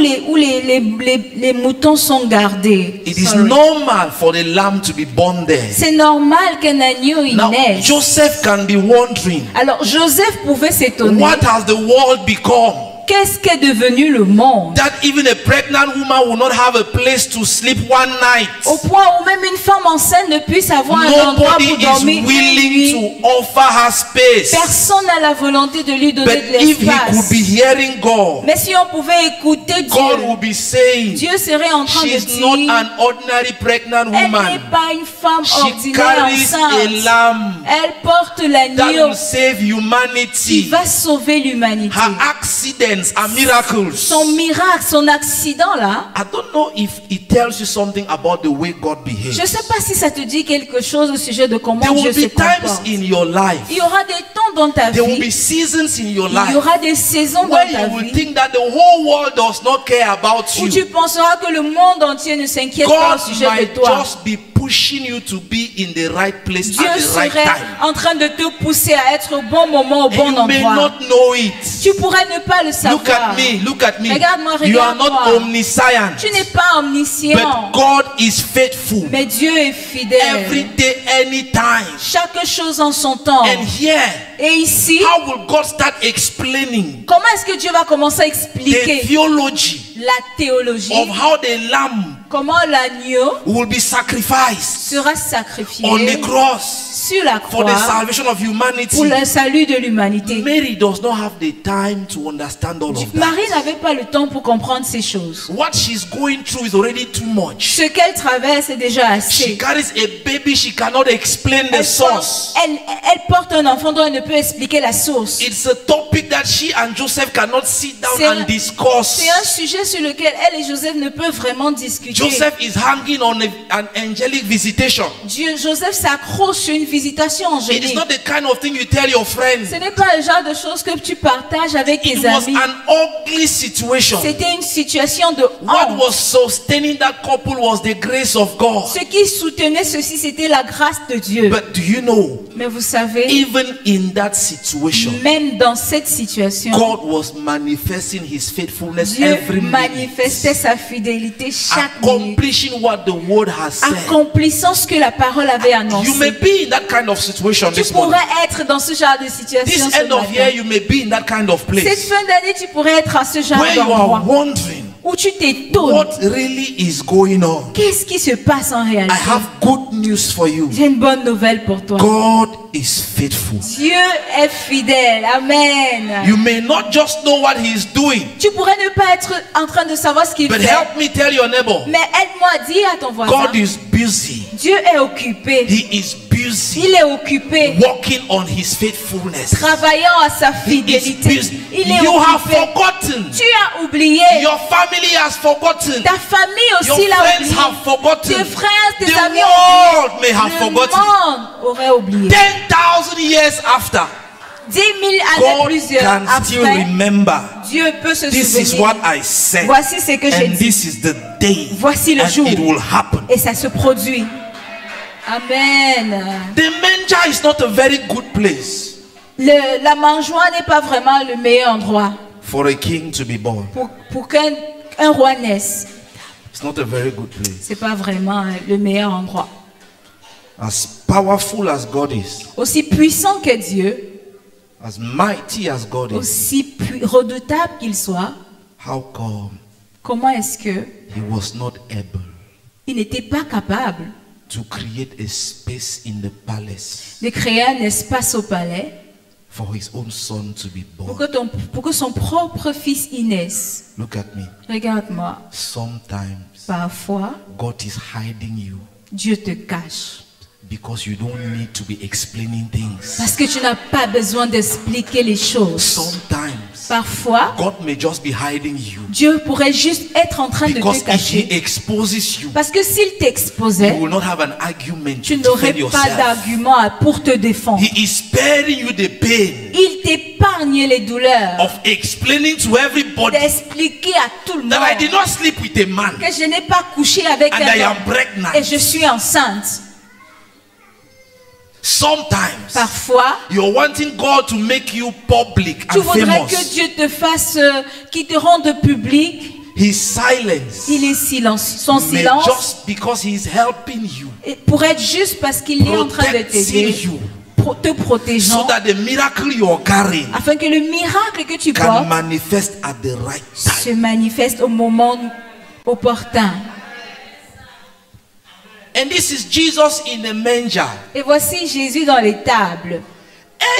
Speaker 2: les moutons sont gardés.
Speaker 1: It is
Speaker 2: Sorry.
Speaker 1: normal for the lamb to be born there.
Speaker 2: C'est normal qu'un agneau y
Speaker 1: Now,
Speaker 2: naisse.
Speaker 1: Joseph can be wondering,
Speaker 2: Alors Joseph pouvait s'étonner.
Speaker 1: what has the world become?
Speaker 2: Qu'est-ce qu'est devenu le monde?
Speaker 1: That even a pregnant woman will not have a place to sleep one night.
Speaker 2: Au point où même une femme enceinte ne puisse avoir un endroit
Speaker 1: Nobody
Speaker 2: pour
Speaker 1: is
Speaker 2: dormir une
Speaker 1: willing
Speaker 2: nuit.
Speaker 1: to offer her space.
Speaker 2: Personne n'a la volonté de lui donner
Speaker 1: But
Speaker 2: de
Speaker 1: if he could
Speaker 2: l'espace.
Speaker 1: be hearing God,
Speaker 2: Mais si on pouvait écouter
Speaker 1: God
Speaker 2: Dieu,
Speaker 1: will be saying,
Speaker 2: Dieu serait en train de
Speaker 1: she's not
Speaker 2: dire,
Speaker 1: an ordinary pregnant
Speaker 2: elle
Speaker 1: woman.
Speaker 2: n'est pas une femme
Speaker 1: She
Speaker 2: ordinaire
Speaker 1: carries a
Speaker 2: enceinte.
Speaker 1: lamb
Speaker 2: Elle porte
Speaker 1: that
Speaker 2: l'agneau
Speaker 1: will save
Speaker 2: qui
Speaker 1: humanity.
Speaker 2: va sauver l'humanité.
Speaker 1: Her accidents are miracles.
Speaker 2: Son miracle, son accident là,
Speaker 1: I don't know if it tells you something about the way God behaves.
Speaker 2: je ne sais pas si ça te dit quelque chose au sujet de comment
Speaker 1: There
Speaker 2: Dieu
Speaker 1: will
Speaker 2: se
Speaker 1: be times
Speaker 2: comporte.
Speaker 1: in your life.
Speaker 2: Il y aura des temps dans ta
Speaker 1: There will be
Speaker 2: vie,
Speaker 1: seasons in your
Speaker 2: il y
Speaker 1: life
Speaker 2: aura des saisons dans
Speaker 1: where
Speaker 2: ta
Speaker 1: you will
Speaker 2: vie
Speaker 1: think that the whole world does not care about
Speaker 2: où
Speaker 1: you.
Speaker 2: tu penseras que le monde entier ne s'inquiète pas
Speaker 1: God
Speaker 2: au sujet de
Speaker 1: might
Speaker 2: toi.
Speaker 1: just be pushing you to be in the right place
Speaker 2: Dieu
Speaker 1: at the right
Speaker 2: serait
Speaker 1: time.
Speaker 2: en train de te pousser à être au bon moment, au bon
Speaker 1: And you may
Speaker 2: endroit.
Speaker 1: not know it.
Speaker 2: Tu pourrais ne pas le
Speaker 1: Look at
Speaker 2: savoir.
Speaker 1: me, look at me.
Speaker 2: Regarde-moi,
Speaker 1: You are not
Speaker 2: regarde-moi.
Speaker 1: omniscient,
Speaker 2: Tu n'es pas omniscient,
Speaker 1: but God is faithful.
Speaker 2: mais Dieu est fidèle.
Speaker 1: Every day, anytime.
Speaker 2: Chaque chose en son temps.
Speaker 1: And here,
Speaker 2: Et ici,
Speaker 1: how will God start explaining
Speaker 2: comment est-ce que Dieu va commencer à
Speaker 1: the
Speaker 2: expliquer
Speaker 1: theology
Speaker 2: la théologie?
Speaker 1: of how the lamb
Speaker 2: Comment l'agneau
Speaker 1: will be sacrificed
Speaker 2: sera sacrifié
Speaker 1: on the cross
Speaker 2: sur la
Speaker 1: for the
Speaker 2: croix
Speaker 1: salvation of humanity?
Speaker 2: pour le salut de l'humanité.
Speaker 1: Mary does not have the time to understand all of that.
Speaker 2: Marie n'avait pas le temps pour comprendre ces choses.
Speaker 1: What she's going through is already too much.
Speaker 2: Ce qu'elle traverse est déjà
Speaker 1: She
Speaker 2: assez.
Speaker 1: carries a baby, she cannot explain the source.
Speaker 2: Elle porte un enfant dont elle ne peut expliquer la source.
Speaker 1: It's a topic that she and Joseph cannot sit down
Speaker 2: C'est
Speaker 1: and
Speaker 2: un-
Speaker 1: discuss.
Speaker 2: C'est un sujet sur lequel elle et Joseph ne peuvent vraiment discuter.
Speaker 1: Joseph is hanging on an angelic visitation.
Speaker 2: Joseph s'accroche sur une visitation
Speaker 1: It is
Speaker 2: angélique.
Speaker 1: not the kind of thing you tell your friends.
Speaker 2: Ce n'est pas le genre de choses que tu partages avec
Speaker 1: It
Speaker 2: tes
Speaker 1: was
Speaker 2: amis.
Speaker 1: an ugly situation.
Speaker 2: C'était une situation de
Speaker 1: What
Speaker 2: honte.
Speaker 1: was sustaining that couple was the grace of God.
Speaker 2: Ce qui soutenait ceci, c'était la grâce de Dieu.
Speaker 1: But do you know,
Speaker 2: Mais vous savez,
Speaker 1: even in that situation,
Speaker 2: même dans cette situation,
Speaker 1: God was manifesting his faithfulness
Speaker 2: Dieu
Speaker 1: every
Speaker 2: manifestait
Speaker 1: minute,
Speaker 2: sa fidélité chaque minute,
Speaker 1: accomplishing what the word has said.
Speaker 2: accomplissant ce que la parole avait
Speaker 1: You may
Speaker 2: annoncé.
Speaker 1: be in that kind of situation
Speaker 2: Tu
Speaker 1: this morning.
Speaker 2: pourrais être dans ce genre de situation
Speaker 1: This
Speaker 2: ce
Speaker 1: end of year,
Speaker 2: matin.
Speaker 1: you may be in that kind of
Speaker 2: Cette
Speaker 1: place
Speaker 2: fin d'année, tu pourrais être à ce genre
Speaker 1: where you are
Speaker 2: d'endroit
Speaker 1: wondering
Speaker 2: où tu t'étonnes.
Speaker 1: what really is going on.
Speaker 2: Qu'est-ce qui se passe en
Speaker 1: I
Speaker 2: réalité?
Speaker 1: have good news for you.
Speaker 2: J'ai une bonne nouvelle pour toi.
Speaker 1: God is faithful.
Speaker 2: Dieu est fidèle. Amen.
Speaker 1: You may not just know what he is doing,
Speaker 2: Tu pourrais ne pas être en train de savoir ce qu'il
Speaker 1: but
Speaker 2: fait.
Speaker 1: help me tell your neighbor,
Speaker 2: Mais aide-moi à dire à ton voisin.
Speaker 1: God is busy.
Speaker 2: Dieu est occupé.
Speaker 1: He is busy
Speaker 2: Il est occupé.
Speaker 1: working on his faithfulness.
Speaker 2: Travaillant à sa
Speaker 1: He is
Speaker 2: fidélité.
Speaker 1: busy.
Speaker 2: Il est
Speaker 1: You have
Speaker 2: occupé.
Speaker 1: forgotten.
Speaker 2: Tu as oublié.
Speaker 1: Your family has forgotten.
Speaker 2: Ta famille
Speaker 1: Your
Speaker 2: aussi l'a
Speaker 1: friends
Speaker 2: oublié.
Speaker 1: have forgotten.
Speaker 2: Tes frères, tes
Speaker 1: The
Speaker 2: amis
Speaker 1: world
Speaker 2: ont
Speaker 1: may
Speaker 2: oublié.
Speaker 1: have
Speaker 2: Le
Speaker 1: forgotten.
Speaker 2: monde aurait oublié.
Speaker 1: 10,000 years after,
Speaker 2: 10 000 années
Speaker 1: God
Speaker 2: plus
Speaker 1: can still
Speaker 2: après,
Speaker 1: remember.
Speaker 2: Dieu peut se
Speaker 1: This is
Speaker 2: souvenir.
Speaker 1: what I said,
Speaker 2: Voici ce que j'ai
Speaker 1: and
Speaker 2: dit.
Speaker 1: this is the day,
Speaker 2: Voici le
Speaker 1: and
Speaker 2: jour.
Speaker 1: it will happen.
Speaker 2: Et ça se produit. Amen.
Speaker 1: The manger is not a very good place
Speaker 2: La mangeoire n'est pas vraiment le meilleur endroit
Speaker 1: for a king to be born.
Speaker 2: pour qu'un roi naisse.
Speaker 1: It's not a very good place.
Speaker 2: C'est pas vraiment le meilleur endroit.
Speaker 1: As powerful as God is,
Speaker 2: Aussi puissant que Dieu,
Speaker 1: as mighty as God is,
Speaker 2: aussi redoutable qu'il soit,
Speaker 1: how come
Speaker 2: comment est-ce que
Speaker 1: he was not able
Speaker 2: il n'était pas capable
Speaker 1: to create a space in the palace
Speaker 2: de créer un espace au palais
Speaker 1: for his own son to be
Speaker 2: pour
Speaker 1: born?
Speaker 2: pour que son propre fils y naisse?
Speaker 1: Look at me.
Speaker 2: Regarde-moi.
Speaker 1: Sometimes
Speaker 2: Parfois,
Speaker 1: God is hiding you
Speaker 2: Dieu te cache.
Speaker 1: because you don't need to be explaining things.
Speaker 2: Parce que tu n'as pas besoin d'expliquer les choses.
Speaker 1: Sometimes
Speaker 2: Parfois,
Speaker 1: God may just be hiding you
Speaker 2: Dieu pourrait juste être en train de
Speaker 1: because
Speaker 2: te
Speaker 1: if he
Speaker 2: cacher.
Speaker 1: exposes you,
Speaker 2: Parce que s'il
Speaker 1: you
Speaker 2: t'exposait,
Speaker 1: will not have an argument
Speaker 2: tu
Speaker 1: to
Speaker 2: n'aurais
Speaker 1: defend
Speaker 2: pas
Speaker 1: yourself.
Speaker 2: d'argument pour te défendre.
Speaker 1: He is sparing you the pain
Speaker 2: Il t'épargne les douleurs
Speaker 1: of explaining to everybody
Speaker 2: d'expliquer à tout le
Speaker 1: that I
Speaker 2: monde
Speaker 1: did not sleep with a man
Speaker 2: que je n'ai pas couché avec
Speaker 1: and I
Speaker 2: un
Speaker 1: am
Speaker 2: homme
Speaker 1: pregnant.
Speaker 2: et je suis enceinte.
Speaker 1: Sometimes
Speaker 2: Parfois,
Speaker 1: you're wanting God to make you public
Speaker 2: tu
Speaker 1: and
Speaker 2: voudrais que
Speaker 1: famous.
Speaker 2: Dieu te fasse, qu'il te rende public.
Speaker 1: His silence
Speaker 2: Il est silence. Son
Speaker 1: may
Speaker 2: silence
Speaker 1: just because he is helping you,
Speaker 2: et pour être juste parce qu'il est en train de
Speaker 1: protecting
Speaker 2: t'aider,
Speaker 1: you,
Speaker 2: te protégeant,
Speaker 1: so that the miracle you're carrying
Speaker 2: afin que le miracle que tu
Speaker 1: can
Speaker 2: portes
Speaker 1: manifest at the right time.
Speaker 2: se manifeste au moment opportun.
Speaker 1: And this is Jesus in a manger.
Speaker 2: Et voici Jésus dans les tables.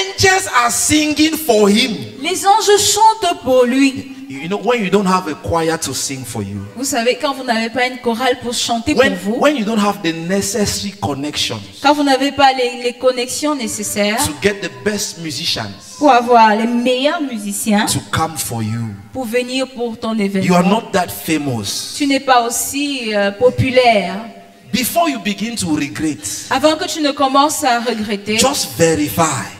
Speaker 1: Angels are singing for him.
Speaker 2: Les anges chantent pour lui.
Speaker 1: You know, when you don't have a choir to sing for you,
Speaker 2: Vous savez, quand vous n'avez pas une chorale pour chanter pour vous,
Speaker 1: when you don't have the necessary connections
Speaker 2: quand vous n'avez pas les connexions nécessaires
Speaker 1: to get the best musicians
Speaker 2: pour avoir les meilleurs musiciens
Speaker 1: to come for you,
Speaker 2: pour venir pour ton
Speaker 1: you are
Speaker 2: événement,
Speaker 1: not that famous.
Speaker 2: tu n'es pas aussi populaire.
Speaker 1: Before you begin to regret,
Speaker 2: Avant que tu ne commences à regretter,
Speaker 1: just verify.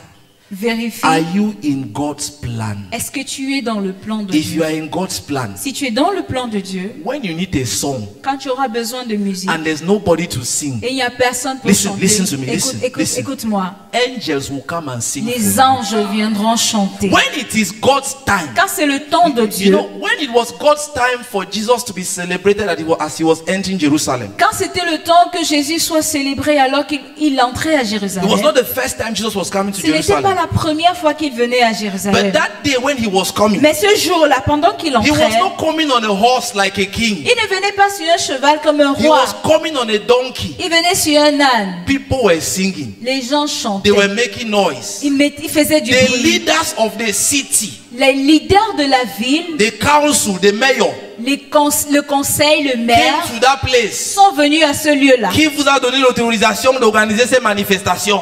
Speaker 2: vérifie,
Speaker 1: Are you in God's plan?
Speaker 2: est-ce que tu es dans le plan de
Speaker 1: If you
Speaker 2: Dieu?
Speaker 1: are in God's plan,
Speaker 2: Si tu es dans le plan de Dieu,
Speaker 1: when you need a song
Speaker 2: quand tu auras besoin de musique
Speaker 1: and there's nobody to sing,
Speaker 2: et il n'y a personne pour
Speaker 1: Listen,
Speaker 2: chanter,
Speaker 1: listen to me, listen, listen.
Speaker 2: écoute-moi,
Speaker 1: angels will come and sing
Speaker 2: les
Speaker 1: for you.
Speaker 2: anges viendront chanter.
Speaker 1: When it is God's time,
Speaker 2: Quand c'est le temps de
Speaker 1: you
Speaker 2: Dieu,
Speaker 1: know, when it was God's time for Jesus to be celebrated as he was entering Jerusalem,
Speaker 2: quand c'était le temps que Jésus soit célébré alors qu'il entrait à
Speaker 1: it
Speaker 2: Jérusalem,
Speaker 1: was not the first time Jesus was coming to
Speaker 2: ce n'était pas
Speaker 1: Jerusalem.
Speaker 2: la première fois qu'il venait à
Speaker 1: But
Speaker 2: Jérusalem.
Speaker 1: that day when he was coming,
Speaker 2: Mais ce jour-là, pendant qu'il
Speaker 1: he was
Speaker 2: entrait,
Speaker 1: not coming on a horse like a king.
Speaker 2: il ne venait pas sur un cheval comme un
Speaker 1: He
Speaker 2: roi.
Speaker 1: was coming on a donkey.
Speaker 2: Il venait sur un âne.
Speaker 1: People were singing.
Speaker 2: Les gens
Speaker 1: They
Speaker 2: chantaient.
Speaker 1: were making noise.
Speaker 2: Ils faisaient du
Speaker 1: The
Speaker 2: bruit.
Speaker 1: leaders of the city,
Speaker 2: Les leaders de la ville,
Speaker 1: the council, the mayor,
Speaker 2: le conseil, le
Speaker 1: came
Speaker 2: maire,
Speaker 1: to that place.
Speaker 2: sont venus à ce lieu-là.
Speaker 1: Qui vous a donné l'autorisation d'organiser ces manifestations?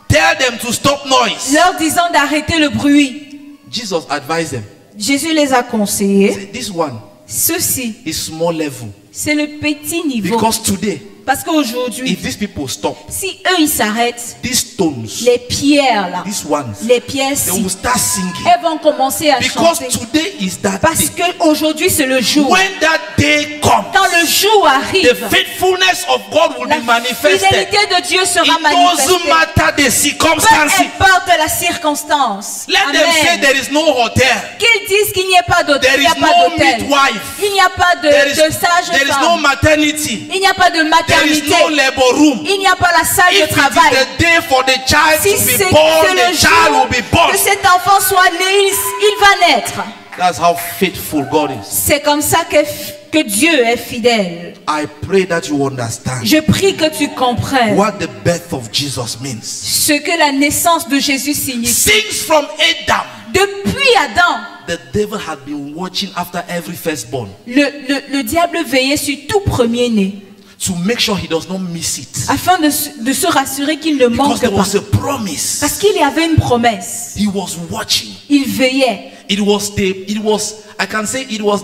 Speaker 1: tell them to stop noise.
Speaker 2: leur disant d'arrêter le bruit.
Speaker 1: Jesus advised them.
Speaker 2: Jésus les a conseillés.
Speaker 1: Say, this one
Speaker 2: Ceci,
Speaker 1: is small level.
Speaker 2: c'est le petit niveau.
Speaker 1: Because today,
Speaker 2: Parce qu'aujourd'hui,
Speaker 1: if these people stop,
Speaker 2: si eux ils s'arrêtent,
Speaker 1: these stones,
Speaker 2: les pierres là,
Speaker 1: these ones,
Speaker 2: les pierres
Speaker 1: they
Speaker 2: ci,
Speaker 1: will start singing.
Speaker 2: elles vont commencer à
Speaker 1: Because
Speaker 2: chanter.
Speaker 1: today is that
Speaker 2: Parce
Speaker 1: day.
Speaker 2: qu'aujourd'hui c'est le jour.
Speaker 1: When that day comes,
Speaker 2: Quand le jour
Speaker 1: the
Speaker 2: arrive,
Speaker 1: faithfulness of God will
Speaker 2: la
Speaker 1: be manifested.
Speaker 2: fidélité de Dieu
Speaker 1: It
Speaker 2: sera
Speaker 1: doesn't
Speaker 2: manifestée.
Speaker 1: matter the
Speaker 2: Peu
Speaker 1: circumstances.
Speaker 2: importe la circonstance.
Speaker 1: Let them say
Speaker 2: Amen.
Speaker 1: there is no hotel.
Speaker 2: Qu'ils disent qu'il n'y a pas d'hôtel.
Speaker 1: There
Speaker 2: Il n'y a
Speaker 1: is
Speaker 2: pas
Speaker 1: no
Speaker 2: d'hôtel.
Speaker 1: midwife.
Speaker 2: Il n'y a pas
Speaker 1: There
Speaker 2: de
Speaker 1: is
Speaker 2: sage-femme.
Speaker 1: no maternity.
Speaker 2: Il n'y a pas de
Speaker 1: There is
Speaker 2: maternité.
Speaker 1: no labor room.
Speaker 2: Il n'y a pas la salle
Speaker 1: If
Speaker 2: de
Speaker 1: it
Speaker 2: travail.
Speaker 1: is the day for the child
Speaker 2: Si
Speaker 1: to
Speaker 2: c'est
Speaker 1: be born,
Speaker 2: le
Speaker 1: the child
Speaker 2: jour
Speaker 1: will be born.
Speaker 2: que cet enfant soit né, il va naître.
Speaker 1: That's how faithful God is.
Speaker 2: C'est comme ça que Dieu est fidèle.
Speaker 1: I pray that you understand
Speaker 2: Je prie que tu comprennes
Speaker 1: what the birth of Jesus means.
Speaker 2: ce que la naissance de Jésus signifie.
Speaker 1: Since from Adam,
Speaker 2: Depuis Adam,
Speaker 1: the devil had been watching after every firstborn
Speaker 2: le diable veillait sur tout premier-né
Speaker 1: to make sure he does not miss it.
Speaker 2: afin de se rassurer qu'il ne
Speaker 1: Because
Speaker 2: manque
Speaker 1: there
Speaker 2: pas.
Speaker 1: was a promise.
Speaker 2: Parce qu'il y avait une promesse.
Speaker 1: He was watching.
Speaker 2: Il veillait.
Speaker 1: It was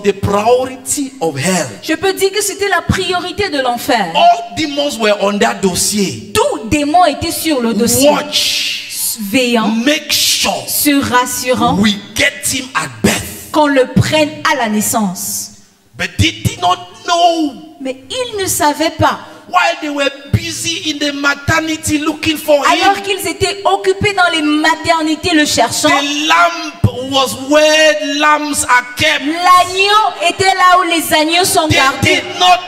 Speaker 1: the priority of hell.
Speaker 2: Je peux dire que c'était la priorité de l'enfer.
Speaker 1: All demons were on that dossier.
Speaker 2: Tout démon était sur le dossier.
Speaker 1: Watch,
Speaker 2: Veillant,
Speaker 1: make sure
Speaker 2: se rassurant
Speaker 1: we get him at birth.
Speaker 2: qu'on le prenne à la naissance.
Speaker 1: But they did not know
Speaker 2: Mais il ne savait pas.
Speaker 1: while they were busy in the maternity looking for
Speaker 2: Alors
Speaker 1: him.
Speaker 2: qu'ils étaient occupés dans les maternités le cherchant,
Speaker 1: The lamb was where lambs are kept.
Speaker 2: l'agneau était là où les agneaux sont
Speaker 1: They
Speaker 2: gardés.
Speaker 1: did not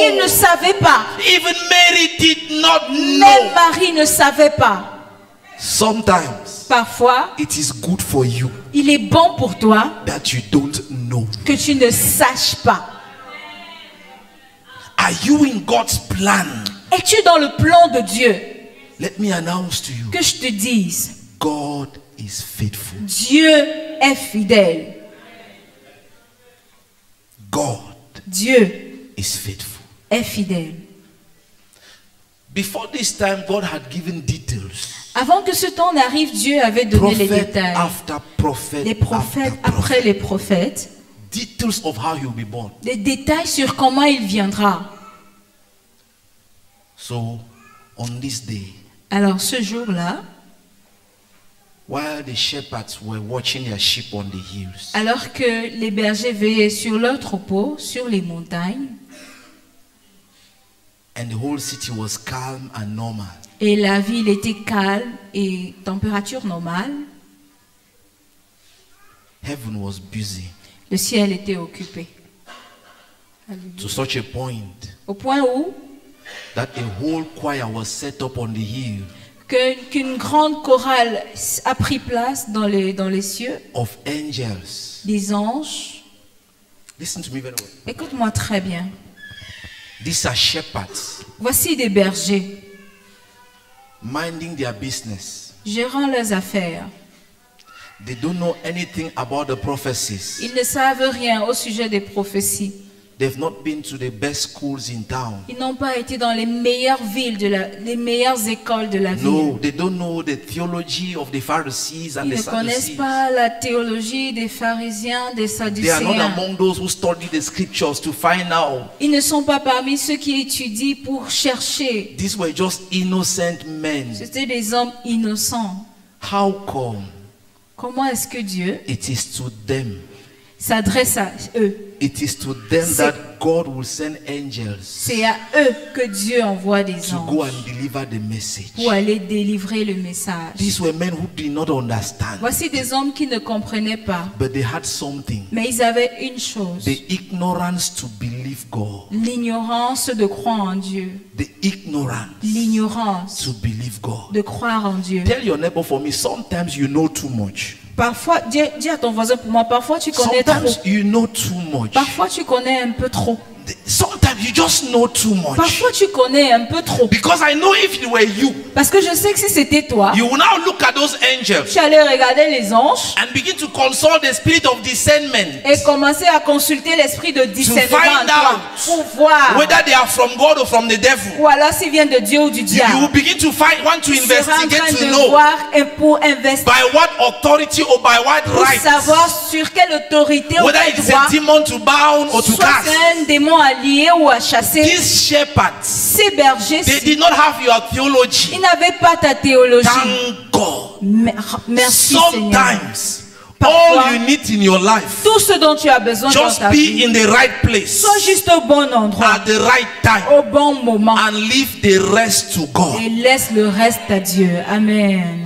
Speaker 2: Il ne
Speaker 1: know.
Speaker 2: savait pas.
Speaker 1: Even Mary did not
Speaker 2: Même
Speaker 1: know.
Speaker 2: Marie ne savait pas.
Speaker 1: Sometimes
Speaker 2: Parfois,
Speaker 1: it is good for you
Speaker 2: il est bon pour toi
Speaker 1: that you don't know.
Speaker 2: que tu ne saches pas.
Speaker 1: Are you in God's plan?
Speaker 2: Es-tu dans le plan de Dieu?
Speaker 1: Let me announce to you,
Speaker 2: Que je te dise,
Speaker 1: God is faithful.
Speaker 2: Dieu est fidèle.
Speaker 1: God
Speaker 2: Dieu
Speaker 1: is faithful.
Speaker 2: est fidèle.
Speaker 1: Before this time, God had given details.
Speaker 2: Avant que ce temps n'arrive, Dieu avait donné les
Speaker 1: Prophet
Speaker 2: détails.
Speaker 1: after prophet,
Speaker 2: Les prophètes
Speaker 1: after prophet.
Speaker 2: après les prophètes.
Speaker 1: Details of how he'll be born.
Speaker 2: Des détails sur comment il viendra.
Speaker 1: So, on this day,
Speaker 2: Alors ce jour-là,
Speaker 1: while the shepherds were watching their sheep on the hills,
Speaker 2: alors que les bergers veillaient sur leurs troupeaux, sur les montagnes,
Speaker 1: and the whole city was calm and normal,
Speaker 2: et la ville était calme et température normale,
Speaker 1: heaven was busy
Speaker 2: le ciel était occupé.
Speaker 1: to such a point
Speaker 2: Au point où
Speaker 1: that a whole choir was set up on the hill
Speaker 2: qu'une grande chorale a pris place dans les cieux,
Speaker 1: of angels.
Speaker 2: des anges.
Speaker 1: Listen to me very well.
Speaker 2: Écoute-moi très bien.
Speaker 1: These are shepherds
Speaker 2: Voici des bergers
Speaker 1: minding their business.
Speaker 2: gérant leurs affaires.
Speaker 1: They don't know anything about the prophecies.
Speaker 2: Ils ne savent rien au sujet des prophéties.
Speaker 1: They've not been to the best schools in town.
Speaker 2: Ils n'ont pas été dans les meilleures villes, les meilleures écoles de la ville.
Speaker 1: No, they don't know the theology of the Pharisees and
Speaker 2: Ils
Speaker 1: the
Speaker 2: ne connaissent
Speaker 1: Sadducees.
Speaker 2: pas la théologie des pharisiens, des
Speaker 1: They are not
Speaker 2: sadducéens.
Speaker 1: among those who study the scriptures to find out.
Speaker 2: Ils ne sont pas parmi ceux qui étudient pour chercher.
Speaker 1: These were just innocent men.
Speaker 2: C'était des hommes innocents.
Speaker 1: How come
Speaker 2: Comment est-ce que Dieu
Speaker 1: it is to them?
Speaker 2: s'adresse à eux?
Speaker 1: It is to them
Speaker 2: C'est-
Speaker 1: that God will send angels
Speaker 2: C'est à eux que Dieu envoie des
Speaker 1: to go
Speaker 2: anges
Speaker 1: and deliver the message.
Speaker 2: pour aller délivrer le message.
Speaker 1: These were men who did not understand,
Speaker 2: Voici des hommes qui ne comprenaient pas,
Speaker 1: but they had something.
Speaker 2: mais ils avaient une chose,
Speaker 1: The ignorance to believe God.
Speaker 2: l'ignorance de croire en Dieu.
Speaker 1: The ignorance
Speaker 2: L'ignorance
Speaker 1: to believe God.
Speaker 2: de croire en Dieu.
Speaker 1: Tell your neighbor for me, sometimes you know too much.
Speaker 2: Parfois, dis à ton voisin pour moi, parfois tu connais trop.
Speaker 1: Sometimes you know too much.
Speaker 2: Parfois tu connais un peu trop.
Speaker 1: Sometimes Sometimes you just know too much.
Speaker 2: Parfois tu connais un peu trop.
Speaker 1: Because I know if it were you,
Speaker 2: Parce que je sais que si c'était toi,
Speaker 1: you will now look at those angels
Speaker 2: tu allais regarder les anges
Speaker 1: and begin to consult the spirit of discernment
Speaker 2: et commencer à consulter l'esprit de discernement en
Speaker 1: find
Speaker 2: toi
Speaker 1: out
Speaker 2: pour voir.
Speaker 1: whether they are from God or from the devil.
Speaker 2: Ou alors s'ils viennent de Dieu ou du
Speaker 1: You
Speaker 2: diable.
Speaker 1: will begin to want to
Speaker 2: Tu seras en
Speaker 1: investigate
Speaker 2: train
Speaker 1: to
Speaker 2: de
Speaker 1: know
Speaker 2: voir et pour investir,
Speaker 1: by what authority or by what
Speaker 2: pour
Speaker 1: right,
Speaker 2: savoir sur quelle autorité ou
Speaker 1: whether
Speaker 2: quel
Speaker 1: it's a
Speaker 2: droit,
Speaker 1: demon to bound or to
Speaker 2: soit
Speaker 1: cast.
Speaker 2: c'est un démon à lier ou à chasser.
Speaker 1: These shepherds,
Speaker 2: Ces bergers,
Speaker 1: they did not have your theology.
Speaker 2: ils n'avaient pas ta théologie.
Speaker 1: Thank God.
Speaker 2: Merci Seigneur.
Speaker 1: Sometimes
Speaker 2: Parfois,
Speaker 1: all you need in your life,
Speaker 2: tout ce dont tu as besoin dans
Speaker 1: just
Speaker 2: ta
Speaker 1: be
Speaker 2: vie,
Speaker 1: in the right place
Speaker 2: sois juste au bon endroit,
Speaker 1: at the right time
Speaker 2: au bon moment,
Speaker 1: and leave the rest to God.
Speaker 2: et laisse le reste à Dieu. Amen.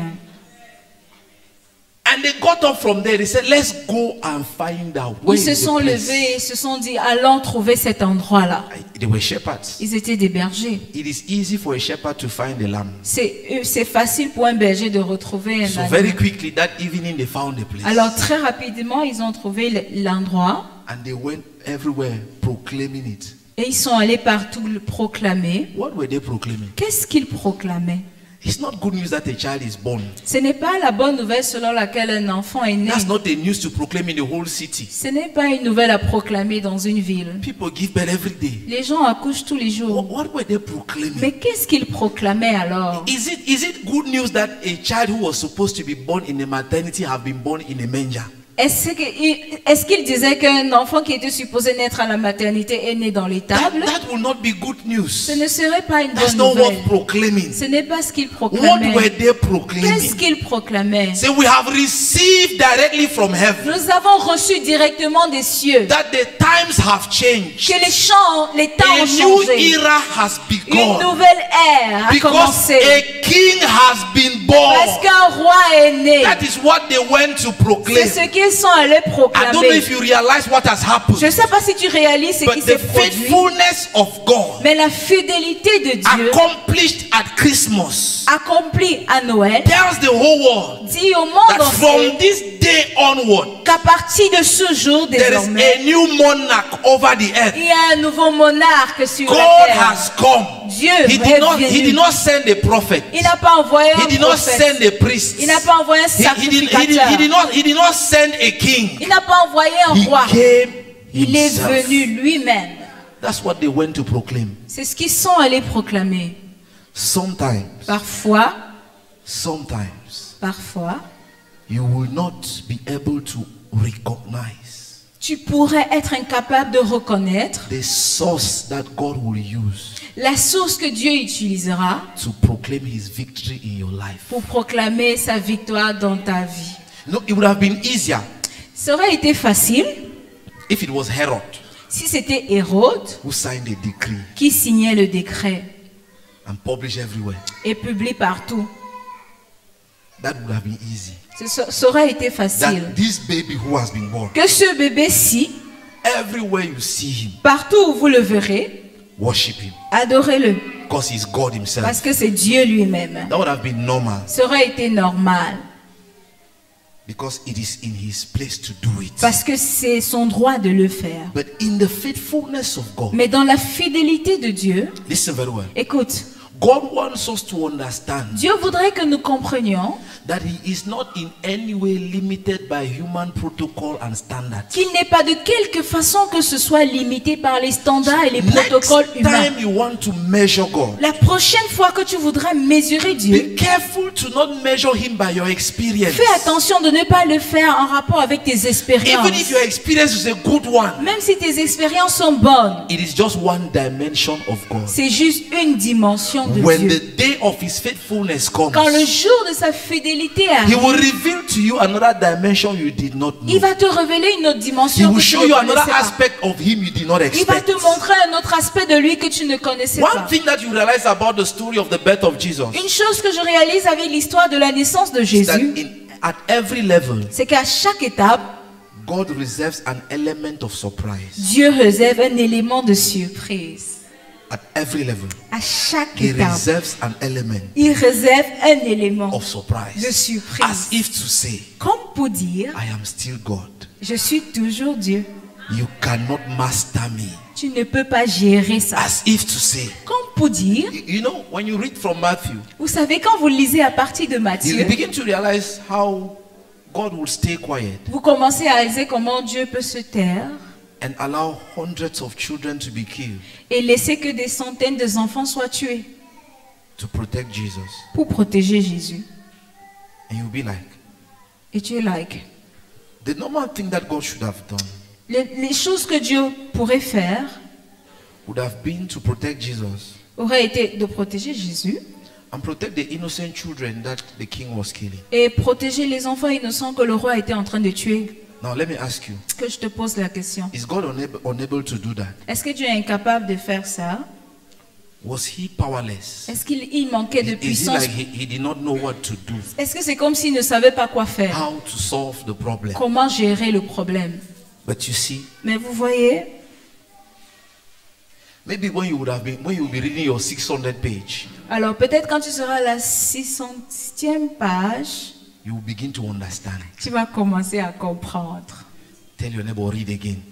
Speaker 1: And they got up from there. They said, let's go and find out where
Speaker 2: Ils se
Speaker 1: is the
Speaker 2: sont
Speaker 1: place.
Speaker 2: levés et se sont dit, allons trouver cet endroit-là.
Speaker 1: They were shepherds.
Speaker 2: Ils étaient des bergers.
Speaker 1: It is easy for a shepherd to find the lamb.
Speaker 2: C'est facile pour un berger de retrouver
Speaker 1: So
Speaker 2: un
Speaker 1: very
Speaker 2: agneau.
Speaker 1: quickly that evening they found the place.
Speaker 2: Alors très rapidement, ils ont trouvé l'endroit
Speaker 1: And they went everywhere proclaiming it.
Speaker 2: et ils sont allés partout le proclamer.
Speaker 1: What were they proclaiming?
Speaker 2: Qu'est-ce qu'ils proclamaient?
Speaker 1: It's not good news that a child is born.
Speaker 2: Ce n'est pas la bonne nouvelle selon laquelle un enfant est né.
Speaker 1: That's not the news to proclaim in the whole city.
Speaker 2: Ce n'est pas une nouvelle à proclamer dans une ville.
Speaker 1: People give birth every day.
Speaker 2: Les gens accouchent tous les jours.
Speaker 1: What were they proclaiming?
Speaker 2: Mais qu'est-ce qu'ils proclamaient alors?
Speaker 1: Is it good news that a child who was supposed to be born in a maternity have been born in a manger?
Speaker 2: Est-ce qu'il disait qu'un enfant qui était supposé naître à la maternité est né dans l'étable?
Speaker 1: That will not be good news.
Speaker 2: Ce ne serait pas une
Speaker 1: That's
Speaker 2: bonne
Speaker 1: not
Speaker 2: nouvelle.
Speaker 1: worth proclaiming.
Speaker 2: Ce n'est pas ce qu'il
Speaker 1: What
Speaker 2: proclamait.
Speaker 1: were they
Speaker 2: Qu'est-ce
Speaker 1: proclaiming?
Speaker 2: qu'il proclamait?
Speaker 1: Say we have received directly from heaven
Speaker 2: Nous avons reçu directement des cieux
Speaker 1: that the times have changed.
Speaker 2: que les temps
Speaker 1: A
Speaker 2: ont
Speaker 1: new
Speaker 2: changé.
Speaker 1: era has
Speaker 2: Une
Speaker 1: begun
Speaker 2: nouvelle ère a
Speaker 1: because
Speaker 2: commencé.
Speaker 1: a king has been
Speaker 2: Parce
Speaker 1: born.
Speaker 2: qu'un roi est né.
Speaker 1: That is what they went to proclaim.
Speaker 2: C'est ce qu'ils sont allés
Speaker 1: I don't know
Speaker 2: proclamer.
Speaker 1: if you realize what has happened,
Speaker 2: Je ne sais pas si tu réalises ce qui
Speaker 1: but
Speaker 2: s'est
Speaker 1: the
Speaker 2: produit.
Speaker 1: faithfulness of God
Speaker 2: Mais la fidélité de Dieu
Speaker 1: accomplished at Christmas
Speaker 2: accomplie à Noël
Speaker 1: tells the whole world
Speaker 2: dit au monde
Speaker 1: that from
Speaker 2: entier
Speaker 1: this day onward
Speaker 2: qu'à partir de ce jour
Speaker 1: there is
Speaker 2: désormais,
Speaker 1: a new monarch over the earth.
Speaker 2: il y a un nouveau monarque sur
Speaker 1: God
Speaker 2: la terre.
Speaker 1: has come.
Speaker 2: Dieu
Speaker 1: He
Speaker 2: est
Speaker 1: did
Speaker 2: venu.
Speaker 1: not send a prophet.
Speaker 2: Il n'a pas envoyé
Speaker 1: He
Speaker 2: un
Speaker 1: did not
Speaker 2: prophète.
Speaker 1: send a priest.
Speaker 2: Il n'a pas envoyé un sacrificateur.
Speaker 1: He did not send a king.
Speaker 2: Il n'a pas envoyé un
Speaker 1: He
Speaker 2: roi.
Speaker 1: came
Speaker 2: Il est
Speaker 1: himself.
Speaker 2: venu lui-même.
Speaker 1: That's what they went to proclaim.
Speaker 2: C'est ce qu'ils sont allés proclamer.
Speaker 1: Sometimes,
Speaker 2: Parfois,
Speaker 1: you will not be able to recognize
Speaker 2: tu pourrais être incapable de reconnaître
Speaker 1: the source that God will use
Speaker 2: la source que Dieu utilisera
Speaker 1: to proclaim his victory in your life.
Speaker 2: pour proclamer sa victoire dans ta vie.
Speaker 1: No, it would have been easier
Speaker 2: Ça aurait été facile
Speaker 1: if it was Herod
Speaker 2: si c'était Hérode
Speaker 1: who signed a decree
Speaker 2: qui signait le décret
Speaker 1: and published everywhere.
Speaker 2: et publie partout.
Speaker 1: That would have been easy.
Speaker 2: Ça aurait été facile.
Speaker 1: That this baby who has been born,
Speaker 2: Que ce bébé-ci,
Speaker 1: everywhere you see him,
Speaker 2: partout où vous le verrez,
Speaker 1: worship him
Speaker 2: adorez-le.
Speaker 1: because he's God himself.
Speaker 2: Parce que c'est Dieu lui-même.
Speaker 1: That would have been normal
Speaker 2: Ça aurait été normal.
Speaker 1: because it is in his place to do it.
Speaker 2: Parce que c'est son droit de le faire.
Speaker 1: But in the faithfulness of God,
Speaker 2: Mais dans la fidélité de Dieu,
Speaker 1: listen very well.
Speaker 2: écoute,
Speaker 1: God wants us to understand
Speaker 2: Dieu voudrait que nous comprenions
Speaker 1: that he is not in any way limited by human protocol and standards.
Speaker 2: qu'il n'est pas de quelque façon que ce soit limité par les standards et les
Speaker 1: Next
Speaker 2: protocoles humains.
Speaker 1: time you want to measure God,
Speaker 2: La prochaine fois que tu voudras mesurer Dieu,
Speaker 1: be careful to not measure him by your experience.
Speaker 2: fais attention de ne pas le faire en rapport avec tes
Speaker 1: Even
Speaker 2: expériences.
Speaker 1: if your experience is a good one,
Speaker 2: Même si tes expériences sont bonnes,
Speaker 1: it is just one dimension of God.
Speaker 2: c'est juste une dimension de
Speaker 1: When
Speaker 2: Dieu.
Speaker 1: the day of his faithfulness comes,
Speaker 2: Quand le jour de sa fidélité
Speaker 1: he
Speaker 2: arrive,
Speaker 1: will reveal to you another dimension you did not know.
Speaker 2: il va te révéler une autre
Speaker 1: He
Speaker 2: dimension
Speaker 1: will
Speaker 2: que tu
Speaker 1: show
Speaker 2: ne
Speaker 1: you another
Speaker 2: connaissais pas.
Speaker 1: aspect of him you did not
Speaker 2: Il va
Speaker 1: expect.
Speaker 2: te montrer un autre aspect de lui que tu ne connaissais
Speaker 1: One
Speaker 2: pas.
Speaker 1: thing that you realize about the story of the birth of Jesus
Speaker 2: Une chose que je réalise avec l'histoire de la naissance de
Speaker 1: is that
Speaker 2: Jésus,
Speaker 1: at every level,
Speaker 2: c'est qu'à chaque étape,
Speaker 1: God reserves an element of surprise.
Speaker 2: Dieu réserve un élément de surprise.
Speaker 1: At every level,
Speaker 2: À chaque
Speaker 1: he
Speaker 2: étape,
Speaker 1: reserves an element
Speaker 2: il réserve un élément
Speaker 1: of surprise.
Speaker 2: de surprise.
Speaker 1: As if to say,
Speaker 2: Comme pour dire,
Speaker 1: I am still God.
Speaker 2: je suis toujours Dieu.
Speaker 1: You cannot master me.
Speaker 2: Tu ne peux pas gérer ça.
Speaker 1: As if to say,
Speaker 2: Comme pour dire,
Speaker 1: you know, when you read from Matthew,
Speaker 2: vous savez, quand vous lisez à partir de
Speaker 1: you
Speaker 2: Matthieu,
Speaker 1: begin to realize how God will stay quiet
Speaker 2: vous commencez à réaliser comment Dieu peut se taire
Speaker 1: and allow hundreds of children to be killed
Speaker 2: et laisser que des centaines d'enfants soient tués
Speaker 1: to protect Jesus.
Speaker 2: pour protéger Jésus.
Speaker 1: And you'll be like,
Speaker 2: Et tu es like,
Speaker 1: the normal thing that God should have done
Speaker 2: les choses que Dieu pourrait faire
Speaker 1: would have been to protect Jesus
Speaker 2: aurait été de protéger Jésus
Speaker 1: and protect the innocent children that the king was killing.
Speaker 2: et protéger les enfants innocents que le roi était en train de tuer.
Speaker 1: Now let me ask you,
Speaker 2: Que je te pose la question.
Speaker 1: is God unable to do that?
Speaker 2: Est-ce que Dieu est incapable de faire ça?
Speaker 1: Was he powerless?
Speaker 2: Est-ce qu'il manquait de
Speaker 1: Is it
Speaker 2: puissance?
Speaker 1: like he did not know what to do?
Speaker 2: Est-ce que c'est comme s'il ne savait pas quoi faire?
Speaker 1: How to solve the problem?
Speaker 2: Comment gérer le problème?
Speaker 1: But you see,
Speaker 2: Mais vous voyez,
Speaker 1: maybe when you will be reading your 600 page,
Speaker 2: alors peut-être quand tu seras à la 600e page,
Speaker 1: you will begin to understand.
Speaker 2: tu vas commencer à comprendre.
Speaker 1: Tell your neighbor, read again.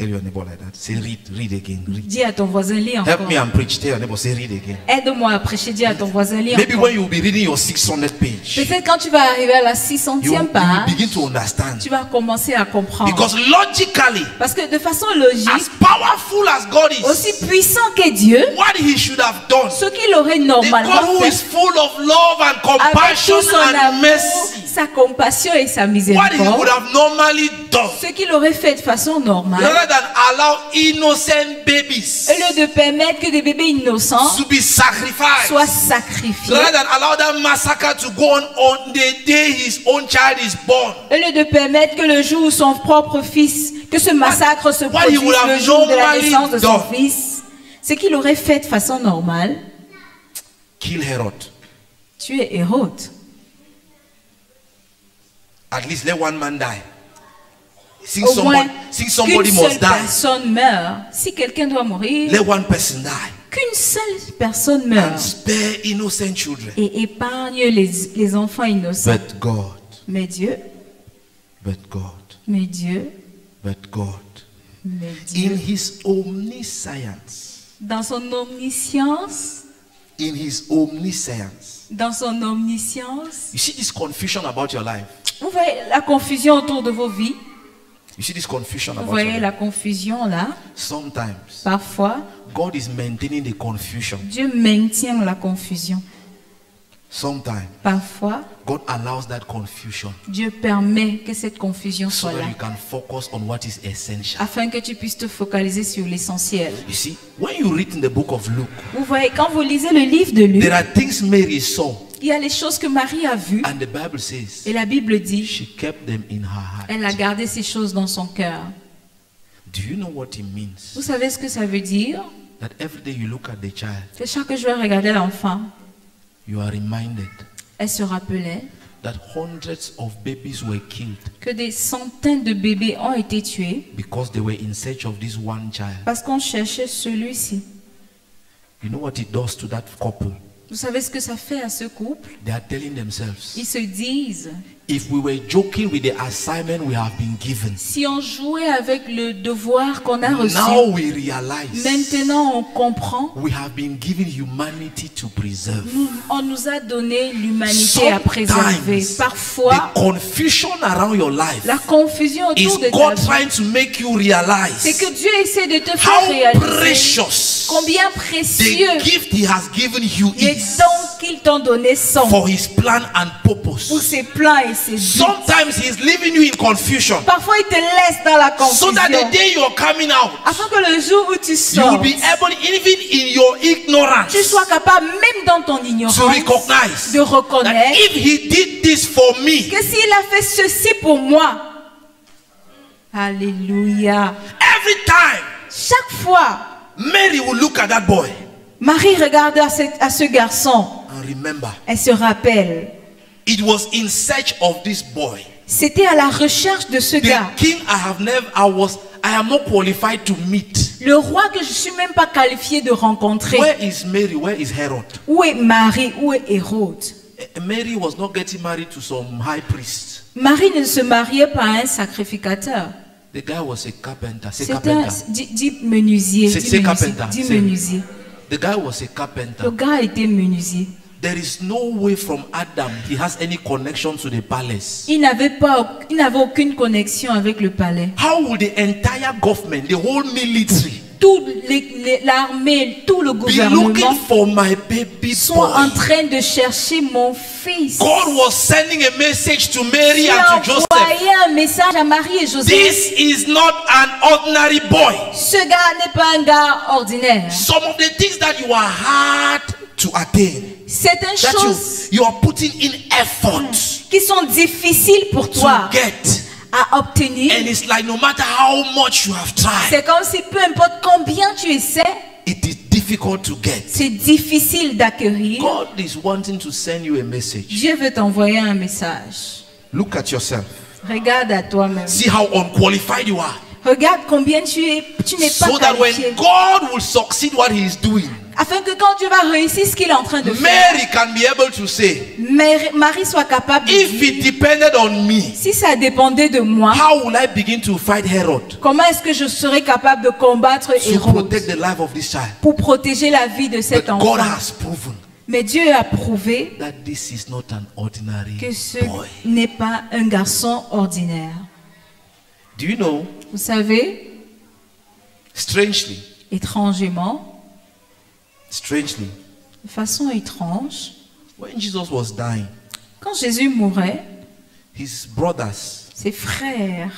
Speaker 1: Tell your neighbor like that. Say, read again, read.
Speaker 2: Dis à ton voisin, lis
Speaker 1: Help
Speaker 2: encore.
Speaker 1: me and preach. Tell your neighbor, say, read again.
Speaker 2: Aide-moi à prêcher, dis à ton voisin, lis
Speaker 1: Maybe
Speaker 2: encore.
Speaker 1: when you will be reading your 600 page,
Speaker 2: Peut-être quand tu vas arriver à la
Speaker 1: you
Speaker 2: 600e
Speaker 1: will
Speaker 2: page,
Speaker 1: begin to understand.
Speaker 2: tu vas commencer à comprendre.
Speaker 1: Because logically,
Speaker 2: Parce que de façon logique,
Speaker 1: as powerful as God is,
Speaker 2: aussi puissant qu'est Dieu,
Speaker 1: what he should have done,
Speaker 2: ce qu'il aurait
Speaker 1: the
Speaker 2: normalement
Speaker 1: God who
Speaker 2: fait,
Speaker 1: is full of love and
Speaker 2: avec
Speaker 1: compassion
Speaker 2: tout son
Speaker 1: and
Speaker 2: amour,
Speaker 1: mercy,
Speaker 2: sa compassion et sa
Speaker 1: what he would
Speaker 2: miséricorde,
Speaker 1: have normally done,
Speaker 2: ce qu'il aurait fait de façon normale,
Speaker 1: rather than allow innocent babies
Speaker 2: au lieu de permettre que des bébés innocents
Speaker 1: to be sacrificed,
Speaker 2: soient sacrifiés,
Speaker 1: rather than allow that massacre to go on the day his own child is born,
Speaker 2: au lieu de permettre que le jour où son propre fils, que ce massacre se
Speaker 1: what he
Speaker 2: produise
Speaker 1: would have
Speaker 2: le jour de la
Speaker 1: normally
Speaker 2: naissance de son
Speaker 1: done.
Speaker 2: fils, ce qu'il aurait fait de façon normale,
Speaker 1: kill Herod.
Speaker 2: tu es Hérode.
Speaker 1: At least let one man die. Since
Speaker 2: Au moins,
Speaker 1: somebody
Speaker 2: qu'une
Speaker 1: must
Speaker 2: seule
Speaker 1: die,
Speaker 2: personne meurt. Si quelqu'un doit mourir,
Speaker 1: let one person die
Speaker 2: qu'une seule personne
Speaker 1: and
Speaker 2: meurt
Speaker 1: spare innocent children.
Speaker 2: et épargne les enfants innocents.
Speaker 1: But God,
Speaker 2: Mais Dieu,
Speaker 1: but God,
Speaker 2: mais Dieu,
Speaker 1: but God,
Speaker 2: mais
Speaker 1: in
Speaker 2: Dieu,
Speaker 1: his omniscience,
Speaker 2: dans son omniscience,
Speaker 1: in his omniscience.
Speaker 2: dans son omniscience,
Speaker 1: You see this confusion about your life.
Speaker 2: vous voyez la confusion autour de vos vies,
Speaker 1: You see this confusion
Speaker 2: vous
Speaker 1: about your
Speaker 2: voyez
Speaker 1: life.
Speaker 2: la confusion là,
Speaker 1: Sometimes
Speaker 2: parfois,
Speaker 1: God is maintaining the confusion.
Speaker 2: Dieu maintient la confusion.
Speaker 1: Sometimes
Speaker 2: Parfois,
Speaker 1: God allows that confusion
Speaker 2: Dieu permet que cette confusion
Speaker 1: so
Speaker 2: soit
Speaker 1: that
Speaker 2: là,
Speaker 1: you can focus on what is essential.
Speaker 2: afin que tu puisses te focaliser sur l'essentiel.
Speaker 1: You see, when you read in the book of Luke,
Speaker 2: Vous voyez, quand vous lisez le livre de Luc,
Speaker 1: there are things Mary saw,
Speaker 2: il y a les choses que Marie a vues,
Speaker 1: and the Bible says
Speaker 2: et la Bible dit,
Speaker 1: she kept them in her
Speaker 2: elle a
Speaker 1: heart.
Speaker 2: gardé ces choses dans son cœur.
Speaker 1: Do you know what it means?
Speaker 2: Vous savez ce que ça veut dire?
Speaker 1: That every day you look at the child,
Speaker 2: Que chaque jour elle regardait l'enfant,
Speaker 1: you are reminded
Speaker 2: elle se rappelait
Speaker 1: that hundreds of babies were killed
Speaker 2: que des centaines de bébés ont été tués
Speaker 1: because they were in search of this one child.
Speaker 2: parce qu'on cherchait celui-ci.
Speaker 1: You know what it does to that couple?
Speaker 2: Vous savez ce que ça fait à ce couple?
Speaker 1: They are telling
Speaker 2: Ils
Speaker 1: themselves,
Speaker 2: se disent,
Speaker 1: if we were joking with the assignment we have been given,
Speaker 2: si on jouait avec le devoir qu'on a reçu,
Speaker 1: now we realize
Speaker 2: maintenant on comprend,
Speaker 1: we have been given humanity to preserve.
Speaker 2: on nous a donné l'humanité à préserver.
Speaker 1: Sometimes
Speaker 2: Parfois,
Speaker 1: the confusion around your life
Speaker 2: la confusion
Speaker 1: is
Speaker 2: autour de ta
Speaker 1: God
Speaker 2: vie,
Speaker 1: trying to make you
Speaker 2: c'est
Speaker 1: realize
Speaker 2: que Dieu essaie de te faire
Speaker 1: how
Speaker 2: réaliser
Speaker 1: precious
Speaker 2: combien précieux
Speaker 1: the gift He has given you
Speaker 2: les
Speaker 1: is
Speaker 2: dons qu'ils t'ont donnés sont
Speaker 1: for His plan and
Speaker 2: pour
Speaker 1: purpose.
Speaker 2: ses plans et ses buts.
Speaker 1: Sometimes He's leaving you in confusion
Speaker 2: Parfois, il te laisse dans la
Speaker 1: so that the
Speaker 2: confusion
Speaker 1: day you're coming out,
Speaker 2: afin que le jour où tu
Speaker 1: you
Speaker 2: sors,
Speaker 1: will be able, even in your ignorance,
Speaker 2: tu sois capable, même dans ton ignorance,
Speaker 1: to recognize
Speaker 2: de
Speaker 1: that
Speaker 2: reconnaître
Speaker 1: if He did this for me,
Speaker 2: que s'il a fait ceci pour moi, alléluia,
Speaker 1: every time
Speaker 2: chaque fois,
Speaker 1: Mary will look at that boy
Speaker 2: Marie regarde à ce garçon,
Speaker 1: and remember,
Speaker 2: elle se rappelle,
Speaker 1: it was in search of this boy.
Speaker 2: c'était à la recherche de ce
Speaker 1: The
Speaker 2: gars.
Speaker 1: king I am not qualified to meet.
Speaker 2: Le roi que je ne suis même pas qualifié de rencontrer.
Speaker 1: Where is Mary? Where is Herod?
Speaker 2: Où est Marie? Où est Hérode?
Speaker 1: Mary was not getting married to some high priest.
Speaker 2: Marie ne se mariait pas à un sacrificateur.
Speaker 1: The guy was a carpenter. Say
Speaker 2: C'est un
Speaker 1: carpenter.
Speaker 2: dit menuisier.
Speaker 1: C'est carpenter.
Speaker 2: Dit
Speaker 1: C'est-
Speaker 2: menuisier.
Speaker 1: The guy was a carpenter.
Speaker 2: Le gars était menuisier.
Speaker 1: There is no way from Adam he has any connection to the palace.
Speaker 2: Il n'avait aucune connexion avec le palais.
Speaker 1: How would the entire government, the whole military,
Speaker 2: Toute l'armée, tout le
Speaker 1: be
Speaker 2: gouvernement
Speaker 1: looking for my baby
Speaker 2: sont en
Speaker 1: boy?
Speaker 2: train de chercher mon fils.
Speaker 1: God was sending a message to Mary
Speaker 2: Dieu
Speaker 1: and
Speaker 2: a
Speaker 1: to Joseph.
Speaker 2: envoyé un message à Marie et Joseph.
Speaker 1: This is not an ordinary boy.
Speaker 2: Ce gars n'est pas un gars ordinaire.
Speaker 1: Some of the things that you are hard to attain,
Speaker 2: Certaines
Speaker 1: that
Speaker 2: choses
Speaker 1: you are putting in effort
Speaker 2: qui sont difficiles pour
Speaker 1: to
Speaker 2: toi
Speaker 1: get,
Speaker 2: à obtenir,
Speaker 1: and it's like no matter how much you have tried,
Speaker 2: c'est comme si peu importe combien tu essaies,
Speaker 1: it is difficult to get.
Speaker 2: c'est difficile d'acquérir.
Speaker 1: God is wanting to send you a message.
Speaker 2: Dieu veut t'envoyer un message.
Speaker 1: Look at yourself.
Speaker 2: Regarde à toi-même.
Speaker 1: See how unqualified you are.
Speaker 2: Regarde combien tu n'es pas
Speaker 1: So that when
Speaker 2: qualifié.
Speaker 1: God will succeed what he is doing,
Speaker 2: Afin que quand Dieu va réussir ce qu'il est en train de faire,
Speaker 1: Mary can be able to say,
Speaker 2: Marie soit capable de
Speaker 1: if
Speaker 2: dire,
Speaker 1: it depended on me,
Speaker 2: si ça dépendait de moi,
Speaker 1: how will I begin to fight Herod
Speaker 2: comment est-ce que je serais capable de combattre
Speaker 1: to
Speaker 2: Hérode
Speaker 1: protect the life of this child?
Speaker 2: pour protéger la vie de cet
Speaker 1: But God
Speaker 2: enfant?
Speaker 1: has proven
Speaker 2: Mais Dieu a prouvé
Speaker 1: that this is not an ordinary
Speaker 2: que ce
Speaker 1: boy.
Speaker 2: n'est pas un garçon ordinaire.
Speaker 1: Do you know,
Speaker 2: Vous savez,
Speaker 1: strangely,
Speaker 2: étrangement, de façon étrange,
Speaker 1: when Jesus was dying,
Speaker 2: quand Jésus mourait,
Speaker 1: his brothers
Speaker 2: ses frères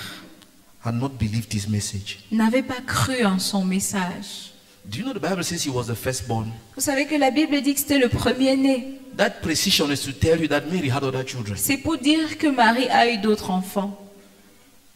Speaker 1: had not believed his message.
Speaker 2: n'avaient pas cru en son message.
Speaker 1: Do you know the Bible says he was the firstborn?
Speaker 2: Vous savez que la Bible dit que c'était le premier-né.
Speaker 1: That precision is to tell you that Mary had other children.
Speaker 2: C'est pour dire que Marie a eu d'autres enfants.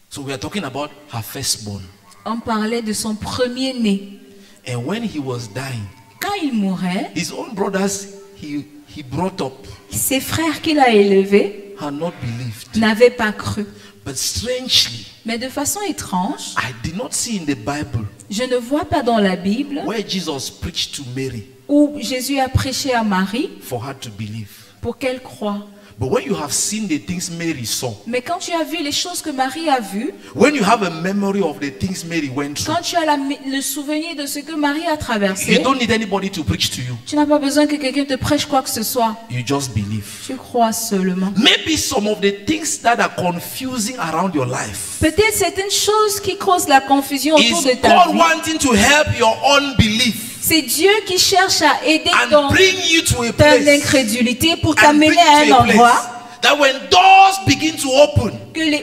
Speaker 1: So we are talking about her firstborn.
Speaker 2: On parlait de son premier-né.
Speaker 1: And when he was dying,
Speaker 2: Quand il mourait,
Speaker 1: his own brothers he brought up
Speaker 2: ses frères qu'il a élevés
Speaker 1: had not believed.
Speaker 2: n'avaient pas cru.
Speaker 1: But strangely,
Speaker 2: Mais de façon étrange,
Speaker 1: I did not see in the Bible
Speaker 2: je ne vois pas dans la Bible
Speaker 1: where Jesus preached to Mary
Speaker 2: où Jésus a prêché à Marie
Speaker 1: for her to believe.
Speaker 2: pour qu'elle croie.
Speaker 1: But when you have seen the things Mary saw,
Speaker 2: Mais quand tu as vu les choses que Marie a vues,
Speaker 1: when you have a memory of the things Mary went through,
Speaker 2: quand tu as le souvenir de ce que Marie a
Speaker 1: you
Speaker 2: traversé,
Speaker 1: don't need anybody to preach to you.
Speaker 2: tu n'as pas besoin que quelqu'un te prêche quoi que ce soit.
Speaker 1: You just believe.
Speaker 2: Tu crois seulement.
Speaker 1: Maybe some of the things that are confusing around your life
Speaker 2: Peut-être certaines choses qui causent la confusion autour de
Speaker 1: is
Speaker 2: ta
Speaker 1: God
Speaker 2: vie.
Speaker 1: wanting to help your unbelief
Speaker 2: C'est Dieu qui cherche à aider
Speaker 1: and bring you to a
Speaker 2: ton
Speaker 1: place,
Speaker 2: incrédulité pour
Speaker 1: and
Speaker 2: t'amener
Speaker 1: bring
Speaker 2: à
Speaker 1: you
Speaker 2: un
Speaker 1: to a
Speaker 2: endroit
Speaker 1: place that when doors begin to open,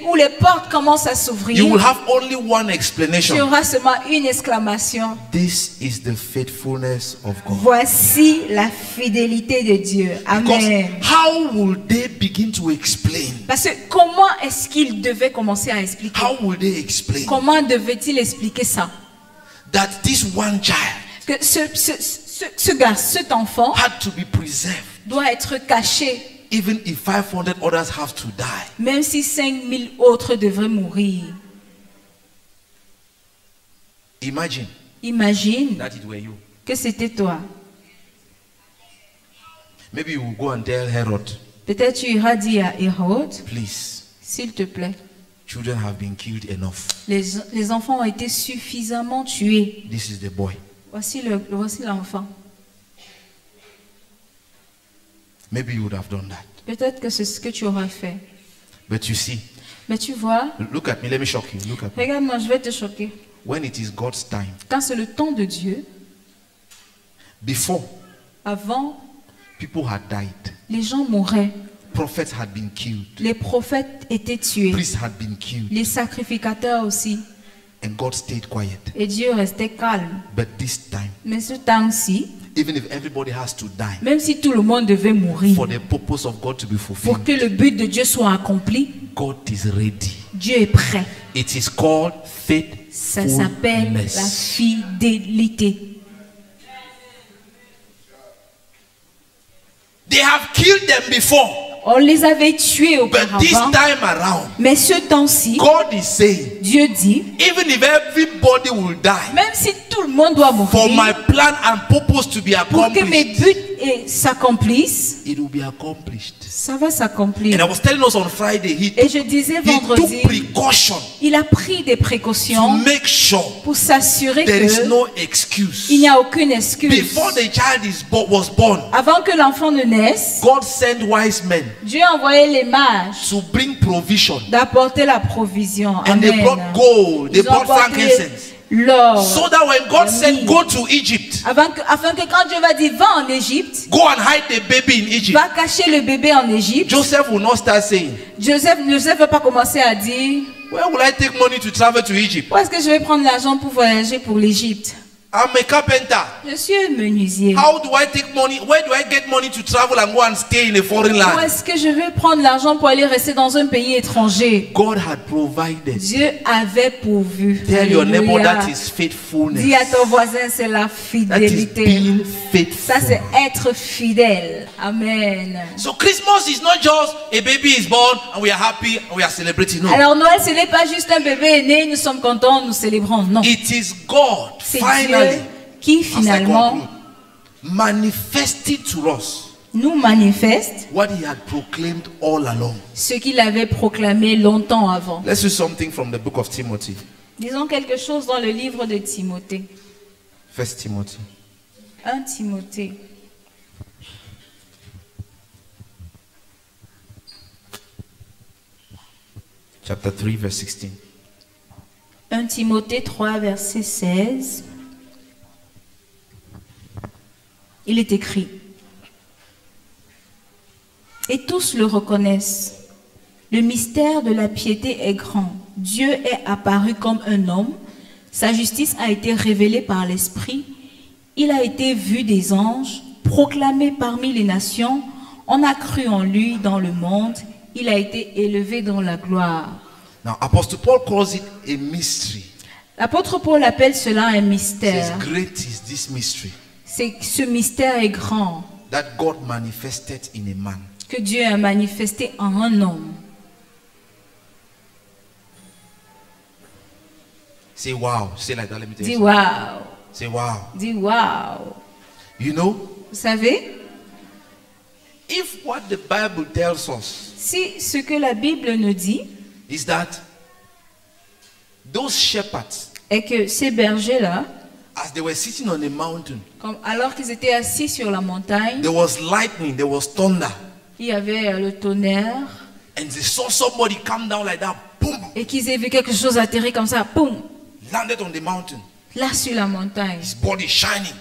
Speaker 2: où les portes commencent à
Speaker 1: you
Speaker 2: s'ouvrir.
Speaker 1: will have only one
Speaker 2: Tu
Speaker 1: explanation.
Speaker 2: auras seulement une exclamation.
Speaker 1: This is the faithfulness of God.
Speaker 2: Voici la fidélité de Dieu.
Speaker 1: Because
Speaker 2: Amen.
Speaker 1: how will they begin to explain?
Speaker 2: Parce que comment est-ce qu'il devait commencer à expliquer?
Speaker 1: How will they explain
Speaker 2: Comment devait-il expliquer ça?
Speaker 1: that this one child
Speaker 2: Que cet enfant
Speaker 1: had to be preserved,
Speaker 2: doit être caché,
Speaker 1: even if 500 others have to die?
Speaker 2: même si 5000 autres devraient mourir.
Speaker 1: Imagine
Speaker 2: Imagine
Speaker 1: that it were you.
Speaker 2: que c'était toi.
Speaker 1: Maybe you will go and tell Herod,
Speaker 2: Peut-être tu iras dire à Hérode,
Speaker 1: please,
Speaker 2: s'il te plaît,
Speaker 1: children have been killed enough.
Speaker 2: les enfants ont été suffisamment tués.
Speaker 1: This is the boy.
Speaker 2: Voici l'enfant.
Speaker 1: Maybe you would have done that.
Speaker 2: Peut-être que c'est ce que tu auras fait.
Speaker 1: But you see,
Speaker 2: Mais tu vois,
Speaker 1: look at me, let me shock you. Look at me.
Speaker 2: regarde-moi, je vais te choquer.
Speaker 1: When it is God's time,
Speaker 2: Quand c'est le temps de Dieu,
Speaker 1: before
Speaker 2: avant,
Speaker 1: people had died,
Speaker 2: les gens mouraient.
Speaker 1: prophets had been killed,
Speaker 2: Les prophètes étaient tués.
Speaker 1: priests had been killed,
Speaker 2: Les sacrificateurs aussi.
Speaker 1: and God stayed quiet.
Speaker 2: Et Dieu restait calme.
Speaker 1: But this time,
Speaker 2: Mais ce temps-ci,
Speaker 1: even if everybody has to die
Speaker 2: même si tout le monde devait mourir,
Speaker 1: for the purpose of God to be
Speaker 2: pour
Speaker 1: fulfilled,
Speaker 2: que le but de Dieu soit accompli,
Speaker 1: God is ready.
Speaker 2: Dieu est prêt.
Speaker 1: It is called
Speaker 2: Ça s'appelle la
Speaker 1: faithfulness.
Speaker 2: fidélité.
Speaker 1: They have killed them before,
Speaker 2: On les avait tués
Speaker 1: but this
Speaker 2: auparavant.
Speaker 1: time around,
Speaker 2: Mais ce temps-ci,
Speaker 1: God is saying,
Speaker 2: Dieu dit,
Speaker 1: even if everybody will die
Speaker 2: même si tout le monde doit
Speaker 1: for
Speaker 2: mourir,
Speaker 1: my plan and purpose to be
Speaker 2: pour que mes
Speaker 1: accomplished,
Speaker 2: buts s'accomplissent,
Speaker 1: it will be accomplished.
Speaker 2: ça va s'accomplir.
Speaker 1: And I was telling us on Friday,
Speaker 2: Et je disais
Speaker 1: he took
Speaker 2: vendredi,
Speaker 1: precaution
Speaker 2: il a pris des
Speaker 1: to
Speaker 2: précautions
Speaker 1: make sure
Speaker 2: pour s'assurer
Speaker 1: there is
Speaker 2: que
Speaker 1: no excuse.
Speaker 2: il n'y a aucune excuse.
Speaker 1: Before the child was born,
Speaker 2: Avant que l'enfant ne naisse,
Speaker 1: God sent wise men
Speaker 2: Dieu a envoyé les mages
Speaker 1: to bring provision.
Speaker 2: d'apporter la provision.
Speaker 1: And they
Speaker 2: Amen.
Speaker 1: brought gold, they
Speaker 2: Ils ont
Speaker 1: brought
Speaker 2: apporté
Speaker 1: frankincense.
Speaker 2: l'or.
Speaker 1: So that when God said,
Speaker 2: Oui.
Speaker 1: go to Egypt,
Speaker 2: Afin que quand Dieu va dire va en Égypte,
Speaker 1: go and hide the baby in Egypt,
Speaker 2: va cacher le bébé en Égypte,
Speaker 1: Joseph will not start saying,
Speaker 2: Joseph ne va pas commencer à dire
Speaker 1: where will I take money to travel to Egypt?
Speaker 2: où est-ce que je vais prendre l'argent pour voyager pour l'Égypte?
Speaker 1: I'm a carpenter.
Speaker 2: Je suis un menuisier.
Speaker 1: How do I take money? Where do I get money to travel and go and stay in a foreign
Speaker 2: Où
Speaker 1: land?
Speaker 2: est-ce que je vais prendre l'argent pour aller rester dans un pays étranger?
Speaker 1: God had provided.
Speaker 2: Dieu avait pourvu.
Speaker 1: Tell your neighbor
Speaker 2: Alléluia.
Speaker 1: that is faithfulness.
Speaker 2: Dis à ton voisin, c'est la
Speaker 1: That is
Speaker 2: fidélité.
Speaker 1: being
Speaker 2: Ça, c'est
Speaker 1: faithful.
Speaker 2: être fidèle. Amen.
Speaker 1: So Christmas is not just a baby is born and we are happy and we are celebrating. No.
Speaker 2: Alors Noël, ce n'est pas juste un bébé est né, nous sommes contents, nous célébrons. Non.
Speaker 1: It is God
Speaker 2: C'est
Speaker 1: finally
Speaker 2: Dieu qui
Speaker 1: as I
Speaker 2: finalement
Speaker 1: conclude, manifested to us
Speaker 2: nous manifeste
Speaker 1: what he had proclaimed all along.
Speaker 2: ce qu'il avait proclamé longtemps avant.
Speaker 1: Let's do something from the book of Timothy.
Speaker 2: Disons quelque chose dans le livre de Timothée.
Speaker 1: 1 Timothy.
Speaker 2: 1 Timothée.
Speaker 1: Chapter 3 verse 16.
Speaker 2: 1 Timothée 3, verset 16. Il est écrit: et tous le reconnaissent. Le mystère de la piété est grand. Dieu est apparu comme un homme. Sa justice a été révélée par l'Esprit. Il a été vu des anges, proclamé parmi les nations. On a cru en lui dans le monde. Il a été élevé dans la gloire.
Speaker 1: Now, Apostle Paul calls it a mystery.
Speaker 2: L'apôtre Paul appelle cela un
Speaker 1: He says,
Speaker 2: mystère.
Speaker 1: great is this mystery
Speaker 2: C'est ce mystère est grand
Speaker 1: that God manifested in a man.
Speaker 2: que Dieu a manifesté en un homme.
Speaker 1: Say wow. Say like that. Let me tell
Speaker 2: Dis
Speaker 1: you.
Speaker 2: waouh,
Speaker 1: Say wow.
Speaker 2: dis waouh.
Speaker 1: You know,
Speaker 2: Vous savez,
Speaker 1: if what the Bible tells us
Speaker 2: si ce que la Bible nous dit
Speaker 1: is that those shepherds,
Speaker 2: est que ces bergers-là,
Speaker 1: as they were sitting on a mountain,
Speaker 2: alors qu'ils étaient assis sur la montagne,
Speaker 1: there was lightning, there was thunder,
Speaker 2: il y avait le tonnerre,
Speaker 1: and they saw somebody come down like that, boom,
Speaker 2: et qu'ils aient vu quelque chose atterrir comme ça, boum,
Speaker 1: landed on the mountain,
Speaker 2: là sur la montagne.
Speaker 1: his body shining.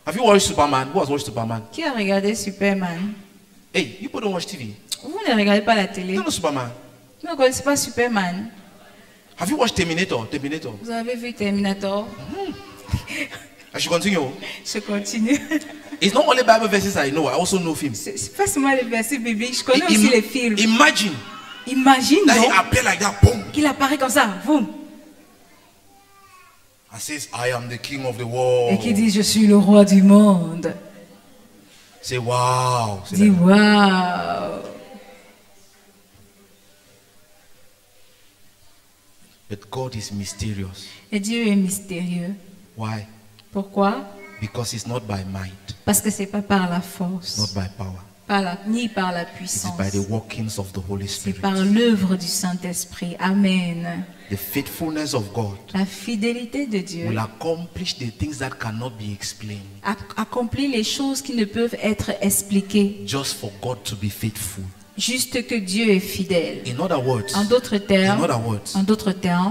Speaker 1: Have you watched Superman? Who has watched Superman?
Speaker 2: Qui a regardé Superman?
Speaker 1: Hey, you people don't watch TV.
Speaker 2: Vous ne regardez pas la
Speaker 1: You
Speaker 2: télé.
Speaker 1: don't know Superman.
Speaker 2: Vous ne connaissez pas Superman.
Speaker 1: Have you watched Terminator? Terminator.
Speaker 2: Vous avez vu Terminator?
Speaker 1: I should continue.
Speaker 2: Je continue.
Speaker 1: It's not only Bible verses I know, I also know films.
Speaker 2: C'est pas seulement les versets bibliques, je connais aussi les films.
Speaker 1: Imagine
Speaker 2: Imagine
Speaker 1: that he
Speaker 2: donc
Speaker 1: appeared like that, boom,
Speaker 2: qu'il apparaît comme ça, boum,
Speaker 1: and says, I am the king of the world.
Speaker 2: et qu'il dit je suis le roi du monde.
Speaker 1: Say wow. Say
Speaker 2: Dis
Speaker 1: that.
Speaker 2: waouh.
Speaker 1: But God is mysterious.
Speaker 2: Et Dieu est mystérieux.
Speaker 1: Why?
Speaker 2: Pourquoi?
Speaker 1: Because it's not by might,
Speaker 2: Parce que c'est pas par la force,
Speaker 1: not by power.
Speaker 2: ni par la
Speaker 1: It is
Speaker 2: puissance.
Speaker 1: by the workings of the Holy
Speaker 2: C'est
Speaker 1: Spirit.
Speaker 2: par l'œuvre du Saint-Esprit. Amen.
Speaker 1: The faithfulness of God
Speaker 2: La fidélité de Dieu
Speaker 1: will accomplish the things that cannot be explained
Speaker 2: accomplit les choses qui ne peuvent être expliquées.
Speaker 1: just for God to be faithful.
Speaker 2: Juste que Dieu est fidèle.
Speaker 1: In other words,
Speaker 2: En d'autres termes,
Speaker 1: in other words,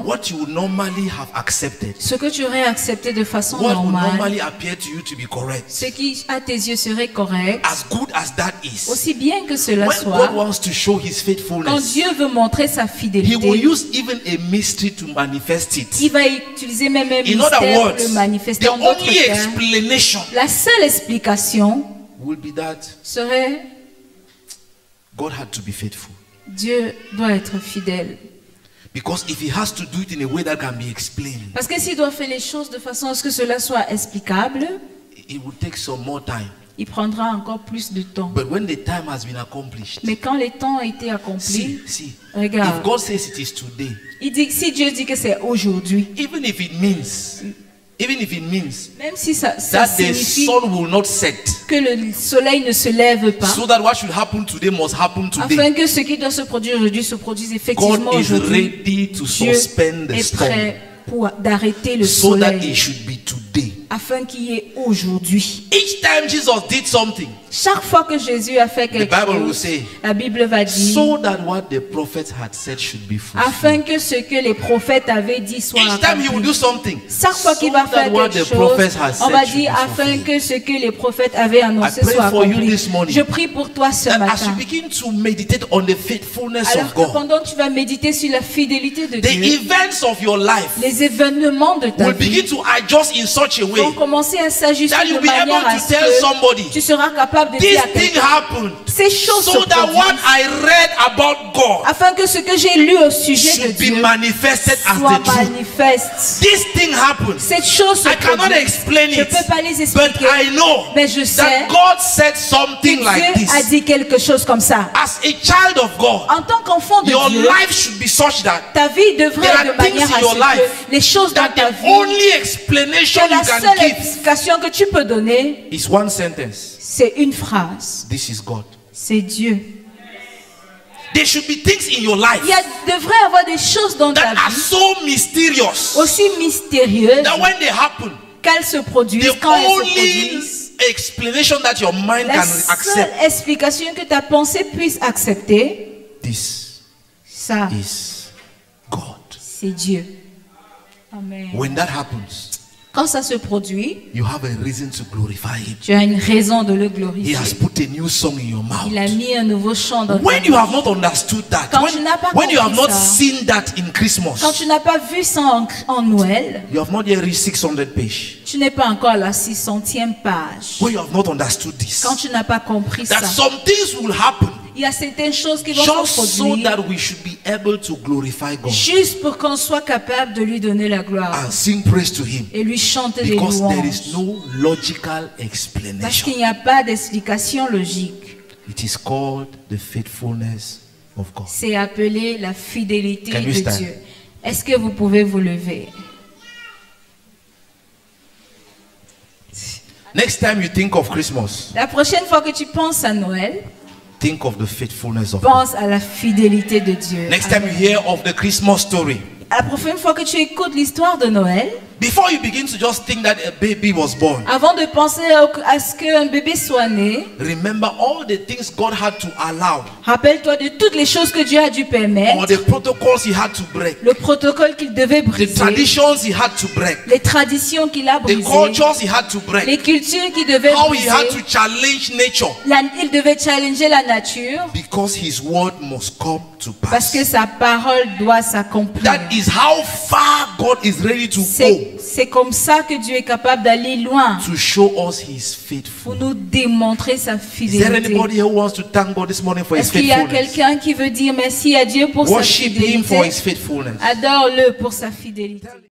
Speaker 1: what you would normally have accepted,
Speaker 2: ce que tu aurais accepté de façon
Speaker 1: what would
Speaker 2: normale,
Speaker 1: normally appear to you to be correct,
Speaker 2: ce qui à tes yeux serait correct,
Speaker 1: as good as that is,
Speaker 2: aussi bien que cela
Speaker 1: when God
Speaker 2: soit,
Speaker 1: wants to show His
Speaker 2: quand
Speaker 1: faithfulness,
Speaker 2: Dieu veut montrer sa
Speaker 1: He will
Speaker 2: fidélité,
Speaker 1: use even a mystery to manifest it.
Speaker 2: il va utiliser même un
Speaker 1: In other
Speaker 2: mystère pour
Speaker 1: words,
Speaker 2: le manifester.
Speaker 1: the
Speaker 2: En d'autres
Speaker 1: only
Speaker 2: termes,
Speaker 1: explanation
Speaker 2: la seule explication
Speaker 1: will be that
Speaker 2: serait
Speaker 1: God had to be faithful.
Speaker 2: Dieu doit être fidèle.
Speaker 1: Because if He has to do it in a way that can be explained,
Speaker 2: Parce que s'il doit faire les choses de façon à ce que cela soit explicable,
Speaker 1: it will take some more time.
Speaker 2: il prendra encore plus de temps.
Speaker 1: But when the time has been accomplished,
Speaker 2: Mais quand les temps ont été accomplis,
Speaker 1: see,
Speaker 2: regarde,
Speaker 1: if God says it is today,
Speaker 2: si Dieu dit que c'est aujourd'hui,
Speaker 1: even if it means even if it means
Speaker 2: Même si ça
Speaker 1: that the
Speaker 2: signifie
Speaker 1: sun will not set,
Speaker 2: que le soleil ne se lève pas,
Speaker 1: so that what should happen today must happen today.
Speaker 2: afin que ce qui doit se produire aujourd'hui se produise
Speaker 1: God
Speaker 2: effectivement
Speaker 1: is
Speaker 2: aujourd'hui.
Speaker 1: ready to
Speaker 2: Dieu
Speaker 1: suspend the
Speaker 2: est
Speaker 1: storm
Speaker 2: prêt pour d'arrêter le
Speaker 1: so that it
Speaker 2: soleil
Speaker 1: should be today.
Speaker 2: afin qu'il y ait aujourd'hui.
Speaker 1: Each time Jesus did something,
Speaker 2: Chaque fois que Jésus a fait quelque
Speaker 1: Bible will
Speaker 2: chose,
Speaker 1: say,
Speaker 2: la Bible va dire
Speaker 1: so that what the prophets had said should be fulfilled.
Speaker 2: afin que ce que les prophètes avaient dit soit
Speaker 1: Each time he will do
Speaker 2: accompli.
Speaker 1: something,
Speaker 2: Chaque fois
Speaker 1: so
Speaker 2: qu'il va
Speaker 1: that
Speaker 2: faire
Speaker 1: what
Speaker 2: quelque
Speaker 1: the prophets
Speaker 2: chose,
Speaker 1: had
Speaker 2: on va
Speaker 1: said should
Speaker 2: dire
Speaker 1: be
Speaker 2: afin
Speaker 1: fulfilled.
Speaker 2: que ce que les prophètes avaient annoncé
Speaker 1: I pray
Speaker 2: soit
Speaker 1: for you
Speaker 2: accompli.
Speaker 1: this morning
Speaker 2: Je prie pour toi ce
Speaker 1: That as you
Speaker 2: matin.
Speaker 1: begin to meditate on the faithfulness
Speaker 2: Alors
Speaker 1: of
Speaker 2: que
Speaker 1: God,
Speaker 2: pendant que tu vas méditer sur la fidélité de
Speaker 1: the
Speaker 2: Dieu,
Speaker 1: events of your life
Speaker 2: les événements de ta
Speaker 1: will begin
Speaker 2: vie
Speaker 1: to adjust in such a way
Speaker 2: vont commencer à s'ajuster
Speaker 1: that
Speaker 2: de
Speaker 1: you'll be able
Speaker 2: manière à
Speaker 1: to
Speaker 2: ce
Speaker 1: tell
Speaker 2: que
Speaker 1: somebody,
Speaker 2: tu seras capable de
Speaker 1: this
Speaker 2: dire à
Speaker 1: thing
Speaker 2: quelqu'un,
Speaker 1: happened,
Speaker 2: ces choses
Speaker 1: so
Speaker 2: se
Speaker 1: that what
Speaker 2: produisent,
Speaker 1: I read about God
Speaker 2: afin que ce que j'ai lu au sujet de
Speaker 1: should be
Speaker 2: Dieu
Speaker 1: manifested as
Speaker 2: soit
Speaker 1: the truth.
Speaker 2: manifeste.
Speaker 1: This thing happened.
Speaker 2: Cette chose se
Speaker 1: I cannot
Speaker 2: produit.
Speaker 1: explain
Speaker 2: Je ne
Speaker 1: it,
Speaker 2: peux pas les
Speaker 1: but
Speaker 2: expliquer,
Speaker 1: I know
Speaker 2: mais je sais
Speaker 1: that God said
Speaker 2: que
Speaker 1: something like
Speaker 2: Dieu a
Speaker 1: this.
Speaker 2: dit quelque chose comme ça.
Speaker 1: As a child of God,
Speaker 2: En tant qu'enfant de
Speaker 1: your
Speaker 2: Dieu,
Speaker 1: life should be such that
Speaker 2: ta vie devrait
Speaker 1: there are
Speaker 2: de manière
Speaker 1: things
Speaker 2: à
Speaker 1: in your
Speaker 2: ce
Speaker 1: life
Speaker 2: que les choses dans
Speaker 1: that
Speaker 2: ta
Speaker 1: the
Speaker 2: vie,
Speaker 1: only explanation
Speaker 2: que
Speaker 1: you
Speaker 2: la
Speaker 1: can
Speaker 2: seule
Speaker 1: give
Speaker 2: explication que tu peux donner,
Speaker 1: is one sentence.
Speaker 2: c'est une phrase.
Speaker 1: This is God.
Speaker 2: C'est Dieu.
Speaker 1: There should be things in your life
Speaker 2: Devrait avoir des choses dans ta
Speaker 1: that are
Speaker 2: vie
Speaker 1: so mysterious
Speaker 2: aussi mystérieuses
Speaker 1: that when they happen,
Speaker 2: qu'elles se produisent,
Speaker 1: the
Speaker 2: quand elles se
Speaker 1: only
Speaker 2: produisent.
Speaker 1: explanation that your mind
Speaker 2: La
Speaker 1: can
Speaker 2: seule
Speaker 1: accept,
Speaker 2: explication que ta pensée puisse accepter,
Speaker 1: this
Speaker 2: ça,
Speaker 1: is God.
Speaker 2: c'est Dieu. Amen.
Speaker 1: When that happens,
Speaker 2: Quand ça se produit,
Speaker 1: you have a reason to glorify Him.
Speaker 2: tu as une raison de le
Speaker 1: He
Speaker 2: glorifier.
Speaker 1: has put a new song in your mouth.
Speaker 2: Il a mis un nouveau chant dans ta
Speaker 1: When you
Speaker 2: bouche.
Speaker 1: have not understood that,
Speaker 2: Quand tu n'as pas
Speaker 1: when you have
Speaker 2: compris
Speaker 1: not
Speaker 2: ça,
Speaker 1: seen that in Christmas,
Speaker 2: Quand tu n'as pas vu ça en Noël,
Speaker 1: you have not yet reached 600 pages.
Speaker 2: tu n'es pas encore à la 600e page.
Speaker 1: When you have not understood this,
Speaker 2: Quand tu n'as pas compris ça,
Speaker 1: that some things will happen
Speaker 2: il y a certaines choses qui vont se
Speaker 1: just so
Speaker 2: produire
Speaker 1: that we should be able to glorify God
Speaker 2: juste pour qu'on soit capable de lui donner la gloire
Speaker 1: and sing praise to Him,
Speaker 2: et lui chanter des
Speaker 1: because there
Speaker 2: louanges.
Speaker 1: is no logical
Speaker 2: Parce
Speaker 1: explanation.
Speaker 2: qu'il n'y a pas d'explication logique.
Speaker 1: It is called the faithfulness of God.
Speaker 2: C'est appelé la fidélité
Speaker 1: Can you
Speaker 2: de
Speaker 1: stand?
Speaker 2: Dieu. Est-ce que vous pouvez vous lever?
Speaker 1: Next time you think of Christmas,
Speaker 2: La prochaine fois que tu penses à Noël,
Speaker 1: think of the faithfulness of God.
Speaker 2: pense à la fidélité de Dieu.
Speaker 1: Next time you hear of the Christmas story,
Speaker 2: La prochaine fois que tu écoutes l'histoire de Noël,
Speaker 1: before you begin to just think that a baby was born,
Speaker 2: avant de penser à ce qu'un bébé soit né,
Speaker 1: remember all the things God had to allow,
Speaker 2: rappelle-toi de toutes les choses que Dieu a dû
Speaker 1: or
Speaker 2: permettre,
Speaker 1: the protocols He had to break,
Speaker 2: le protocole qu'il devait
Speaker 1: the
Speaker 2: briser,
Speaker 1: traditions He had to break,
Speaker 2: les traditions qu'il a
Speaker 1: the
Speaker 2: brisées,
Speaker 1: cultures He had to break,
Speaker 2: les cultures qu'il devait
Speaker 1: how He had to
Speaker 2: briser.
Speaker 1: challenge nature,
Speaker 2: Il devait challenger la nature
Speaker 1: because His word must come to
Speaker 2: parce
Speaker 1: pass.
Speaker 2: que sa parole doit s'accomplir.
Speaker 1: That is how far God is ready to go
Speaker 2: C'est comme ça que Dieu est capable d'aller loin
Speaker 1: to show us His
Speaker 2: pour
Speaker 1: faithfulness.
Speaker 2: nous démontrer sa
Speaker 1: Is there
Speaker 2: fidélité.
Speaker 1: anybody here who wants to thank God this morning for His
Speaker 2: Est-ce qu'il y a
Speaker 1: faithfulness?
Speaker 2: quelqu'un qui veut dire merci à Dieu pour sa
Speaker 1: Worship Him for His
Speaker 2: fidélité?
Speaker 1: faithfulness.
Speaker 2: Adore-le pour sa fidélité.